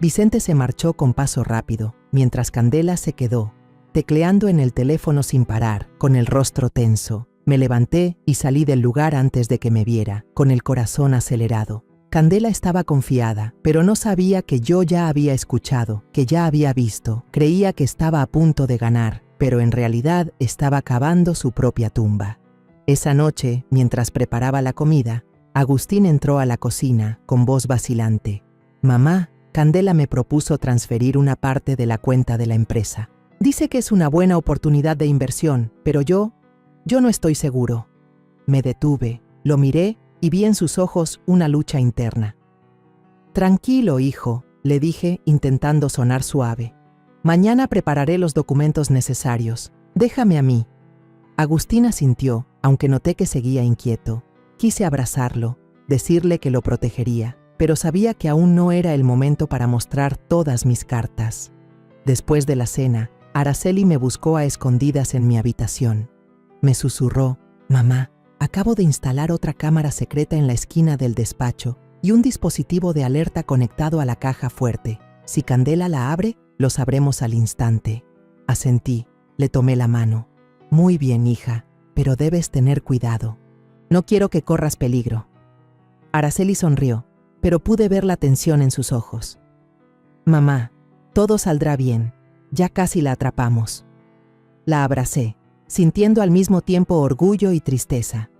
S1: Vicente se marchó con paso rápido, mientras Candela se quedó, tecleando en el teléfono sin parar, con el rostro tenso. Me levanté y salí del lugar antes de que me viera, con el corazón acelerado. Candela estaba confiada, pero no sabía que yo ya había escuchado, que ya había visto. Creía que estaba a punto de ganar, pero en realidad estaba cavando su propia tumba. Esa noche, mientras preparaba la comida, Agustín entró a la cocina con voz vacilante. «Mamá, Candela me propuso transferir una parte de la cuenta de la empresa. Dice que es una buena oportunidad de inversión, pero yo no estoy seguro». Me detuve, lo miré y vi en sus ojos una lucha interna. «Tranquilo, hijo», le dije intentando sonar suave. «Mañana prepararé los documentos necesarios. Déjame a mí». Agustín asintió, aunque noté que seguía inquieto. Quise abrazarlo, decirle que lo protegería, pero sabía que aún no era el momento para mostrar todas mis cartas. Después de la cena, Araceli me buscó a escondidas en mi habitación. Me susurró, «Mamá, acabo de instalar otra cámara secreta en la esquina del despacho y un dispositivo de alerta conectado a la caja fuerte. Si Candela la abre, lo sabremos al instante». Asentí, le tomé la mano. «Muy bien, hija, pero debes tener cuidado. No quiero que corras peligro». Araceli sonrió, pero pude ver la tensión en sus ojos. «Mamá, todo saldrá bien. Ya casi la atrapamos». La abracé, sintiendo al mismo tiempo orgullo y tristeza.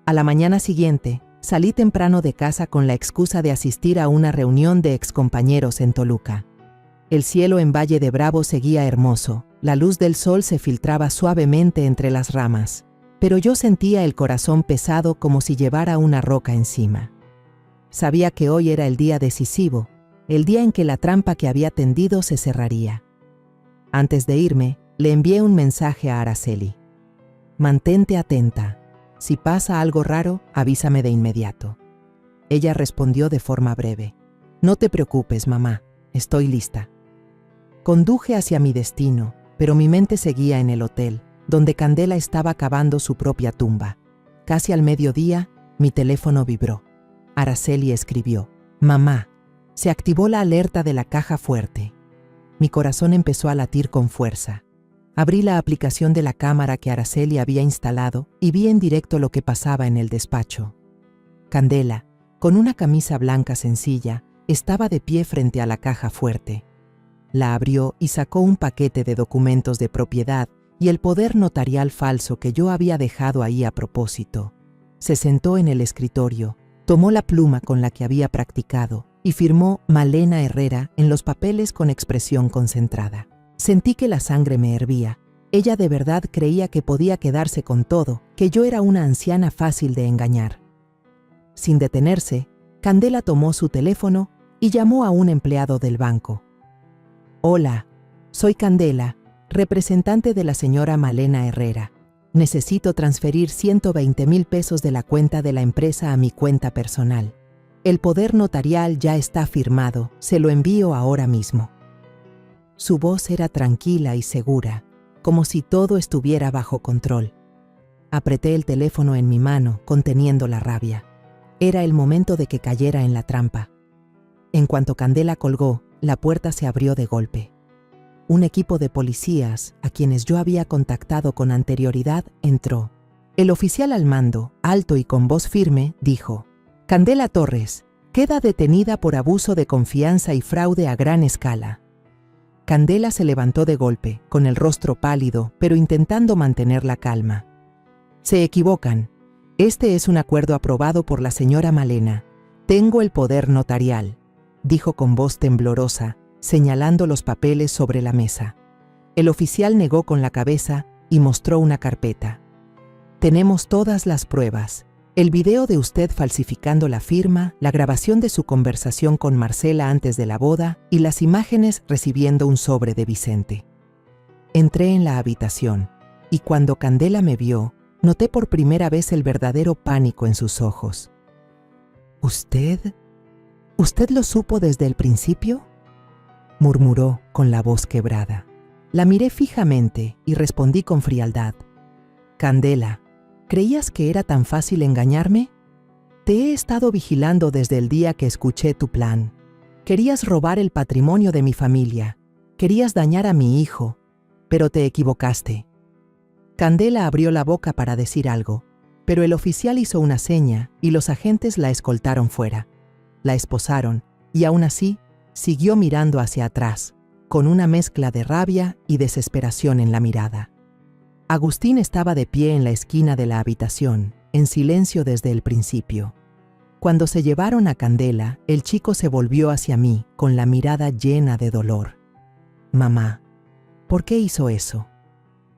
S1: A la mañana siguiente, salí temprano de casa con la excusa de asistir a una reunión de excompañeros en Toluca. El cielo en Valle de Bravo seguía hermoso, la luz del sol se filtraba suavemente entre las ramas, pero yo sentía el corazón pesado como si llevara una roca encima. Sabía que hoy era el día decisivo, el día en que la trampa que había tendido se cerraría. Antes de irme, le envié un mensaje a Araceli. «Mantente atenta. Si pasa algo raro, avísame de inmediato». Ella respondió de forma breve. «No te preocupes, mamá. Estoy lista». Conduje hacia mi destino, pero mi mente seguía en el hotel, donde Candela estaba cavando su propia tumba. Casi al mediodía, mi teléfono vibró. Araceli escribió, «Mamá, se activó la alerta de la caja fuerte». Mi corazón empezó a latir con fuerza. Abrí la aplicación de la cámara que Araceli había instalado y vi en directo lo que pasaba en el despacho. Candela, con una camisa blanca sencilla, estaba de pie frente a la caja fuerte. La abrió y sacó un paquete de documentos de propiedad y el poder notarial falso que yo había dejado ahí a propósito. Se sentó en el escritorio, tomó la pluma con la que había practicado y firmó Malena Herrera en los papeles con expresión concentrada. Sentí que la sangre me hervía. Ella de verdad creía que podía quedarse con todo, que yo era una anciana fácil de engañar. Sin detenerse, Candela tomó su teléfono y llamó a un empleado del banco. «Hola, soy Candela, representante de la señora Malena Herrera. Necesito transferir 120,000 pesos de la cuenta de la empresa a mi cuenta personal». El poder notarial ya está firmado, se lo envío ahora mismo. Su voz era tranquila y segura, como si todo estuviera bajo control. Apreté el teléfono en mi mano, conteniendo la rabia. Era el momento de que cayera en la trampa. En cuanto Candela colgó, la puerta se abrió de golpe. Un equipo de policías, a quienes yo había contactado con anterioridad, entró. El oficial al mando, alto y con voz firme, dijo: «Candela Torres, queda detenida por abuso de confianza y fraude a gran escala». Candela se levantó de golpe, con el rostro pálido, pero intentando mantener la calma. «Se equivocan. Este es un acuerdo aprobado por la señora Malena. Tengo el poder notarial», dijo con voz temblorosa, señalando los papeles sobre la mesa. El oficial negó con la cabeza y mostró una carpeta. «Tenemos todas las pruebas. El video de usted falsificando la firma, la grabación de su conversación con Marcela antes de la boda y las imágenes recibiendo un sobre de Vicente». Entré en la habitación y cuando Candela me vio, noté por primera vez el verdadero pánico en sus ojos. ¿Usted lo supo desde el principio?», murmuró con la voz quebrada. La miré fijamente y respondí con frialdad: «Candela, ¿creías que era tan fácil engañarme? Te he estado vigilando desde el día que escuché tu plan. Querías robar el patrimonio de mi familia, querías dañar a mi hijo, pero te equivocaste». Candela abrió la boca para decir algo, pero el oficial hizo una seña y los agentes la escoltaron fuera. La esposaron y aún así siguió mirando hacia atrás, con una mezcla de rabia y desesperación en la mirada. Agustín estaba de pie en la esquina de la habitación, en silencio desde el principio. Cuando se llevaron a Candela, el chico se volvió hacia mí con la mirada llena de dolor. «Mamá, ¿por qué hizo eso?».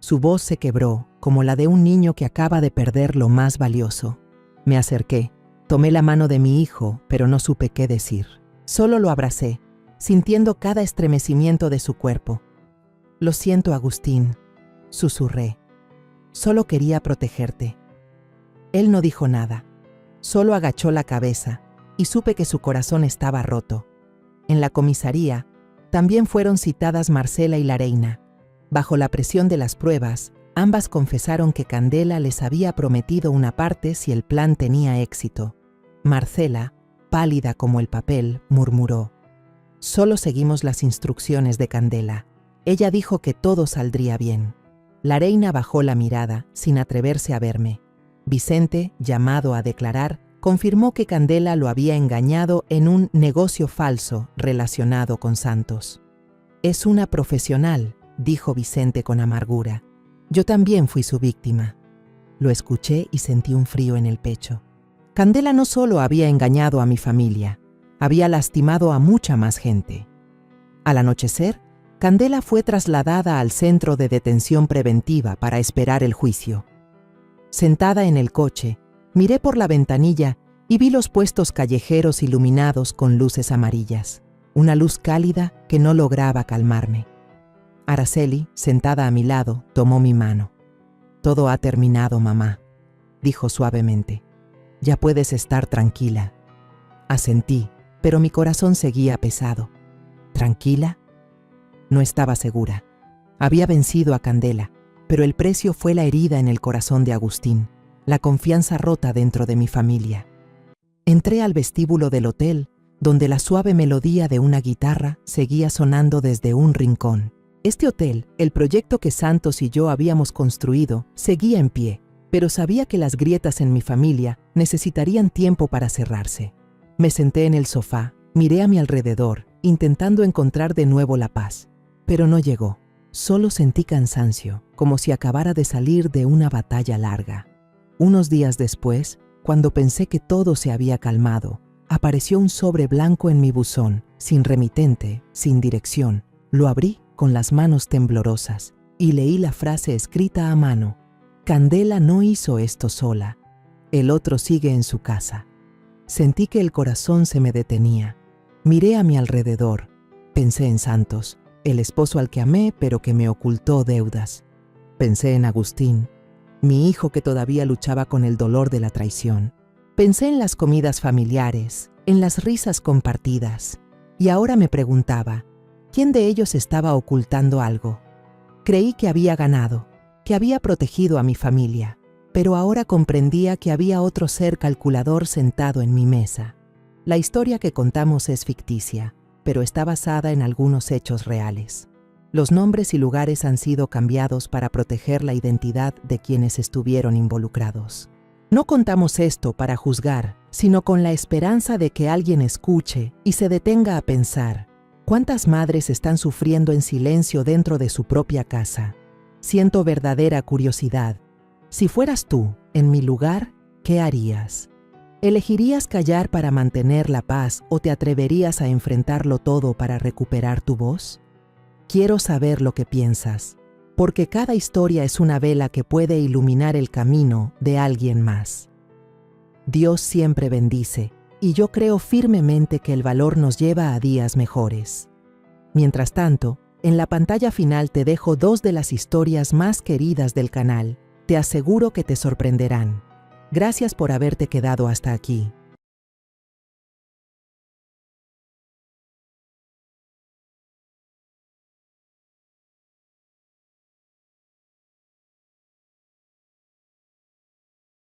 S1: Su voz se quebró, como la de un niño que acaba de perder lo más valioso. Me acerqué, tomé la mano de mi hijo, pero no supe qué decir. Solo lo abracé, sintiendo cada estremecimiento de su cuerpo. «Lo siento, Agustín», susurré. «Solo quería protegerte». Él no dijo nada, solo agachó la cabeza y supe que su corazón estaba roto. En la comisaría también fueron citadas Marcela y la reina. Bajo la presión de las pruebas, ambas confesaron que Candela les había prometido una parte si el plan tenía éxito. Marcela, pálida como el papel, murmuró: «Solo seguimos las instrucciones de Candela. Ella dijo que todo saldría bien». La reina bajó la mirada, sin atreverse a verme. Vicente, llamado a declarar, confirmó que Candela lo había engañado en un negocio falso relacionado con Santos. «Es una profesional», dijo Vicente con amargura. «Yo también fui su víctima». Lo escuché y sentí un frío en el pecho. Candela no solo había engañado a mi familia, había lastimado a mucha más gente. Al anochecer, Candela fue trasladada al centro de detención preventiva para esperar el juicio. Sentada en el coche, miré por la ventanilla y vi los puestos callejeros iluminados con luces amarillas, una luz cálida que no lograba calmarme. Araceli, sentada a mi lado, tomó mi mano. «Todo ha terminado, mamá», dijo suavemente. «Ya puedes estar tranquila». Asentí, pero mi corazón seguía pesado. ¿Tranquila? No estaba segura. Había vencido a Candela, pero el precio fue la herida en el corazón de Agustín, la confianza rota dentro de mi familia. Entré al vestíbulo del hotel, donde la suave melodía de una guitarra seguía sonando desde un rincón. Este hotel, el proyecto que Santos y yo habíamos construido, seguía en pie, pero sabía que las grietas en mi familia necesitarían tiempo para cerrarse. Me senté en el sofá, miré a mi alrededor, intentando encontrar de nuevo la paz, pero no llegó. Solo sentí cansancio, como si acabara de salir de una batalla larga. Unos días después, cuando pensé que todo se había calmado, apareció un sobre blanco en mi buzón, sin remitente, sin dirección. Lo abrí con las manos temblorosas y leí la frase escrita a mano: «Candela no hizo esto sola. El otro sigue en su casa». Sentí que el corazón se me detenía. Miré a mi alrededor. Pensé en Santos, el esposo al que amé pero que me ocultó deudas. Pensé en Agustín, mi hijo que todavía luchaba con el dolor de la traición. Pensé en las comidas familiares, en las risas compartidas, y ahora me preguntaba, ¿quién de ellos estaba ocultando algo? Creí que había ganado, que había protegido a mi familia, pero ahora comprendía que había otro ser calculador sentado en mi mesa. La historia que contamos es ficticia, pero está basada en algunos hechos reales. Los nombres y lugares han sido cambiados para proteger la identidad de quienes estuvieron involucrados. No contamos esto para juzgar, sino con la esperanza de que alguien escuche y se detenga a pensar, ¿cuántas madres están sufriendo en silencio dentro de su propia casa? Siento verdadera curiosidad. Si fueras tú, en mi lugar, ¿qué harías? ¿Elegirías callar para mantener la paz o te atreverías a enfrentarlo todo para recuperar tu voz? Quiero saber lo que piensas, porque cada historia es una vela que puede iluminar el camino de alguien más. Dios siempre bendice, y yo creo firmemente que el valor nos lleva a días mejores. Mientras tanto, en la pantalla final te dejo 2 de las historias más queridas del canal. Te aseguro que te sorprenderán. Gracias por haberte quedado hasta aquí.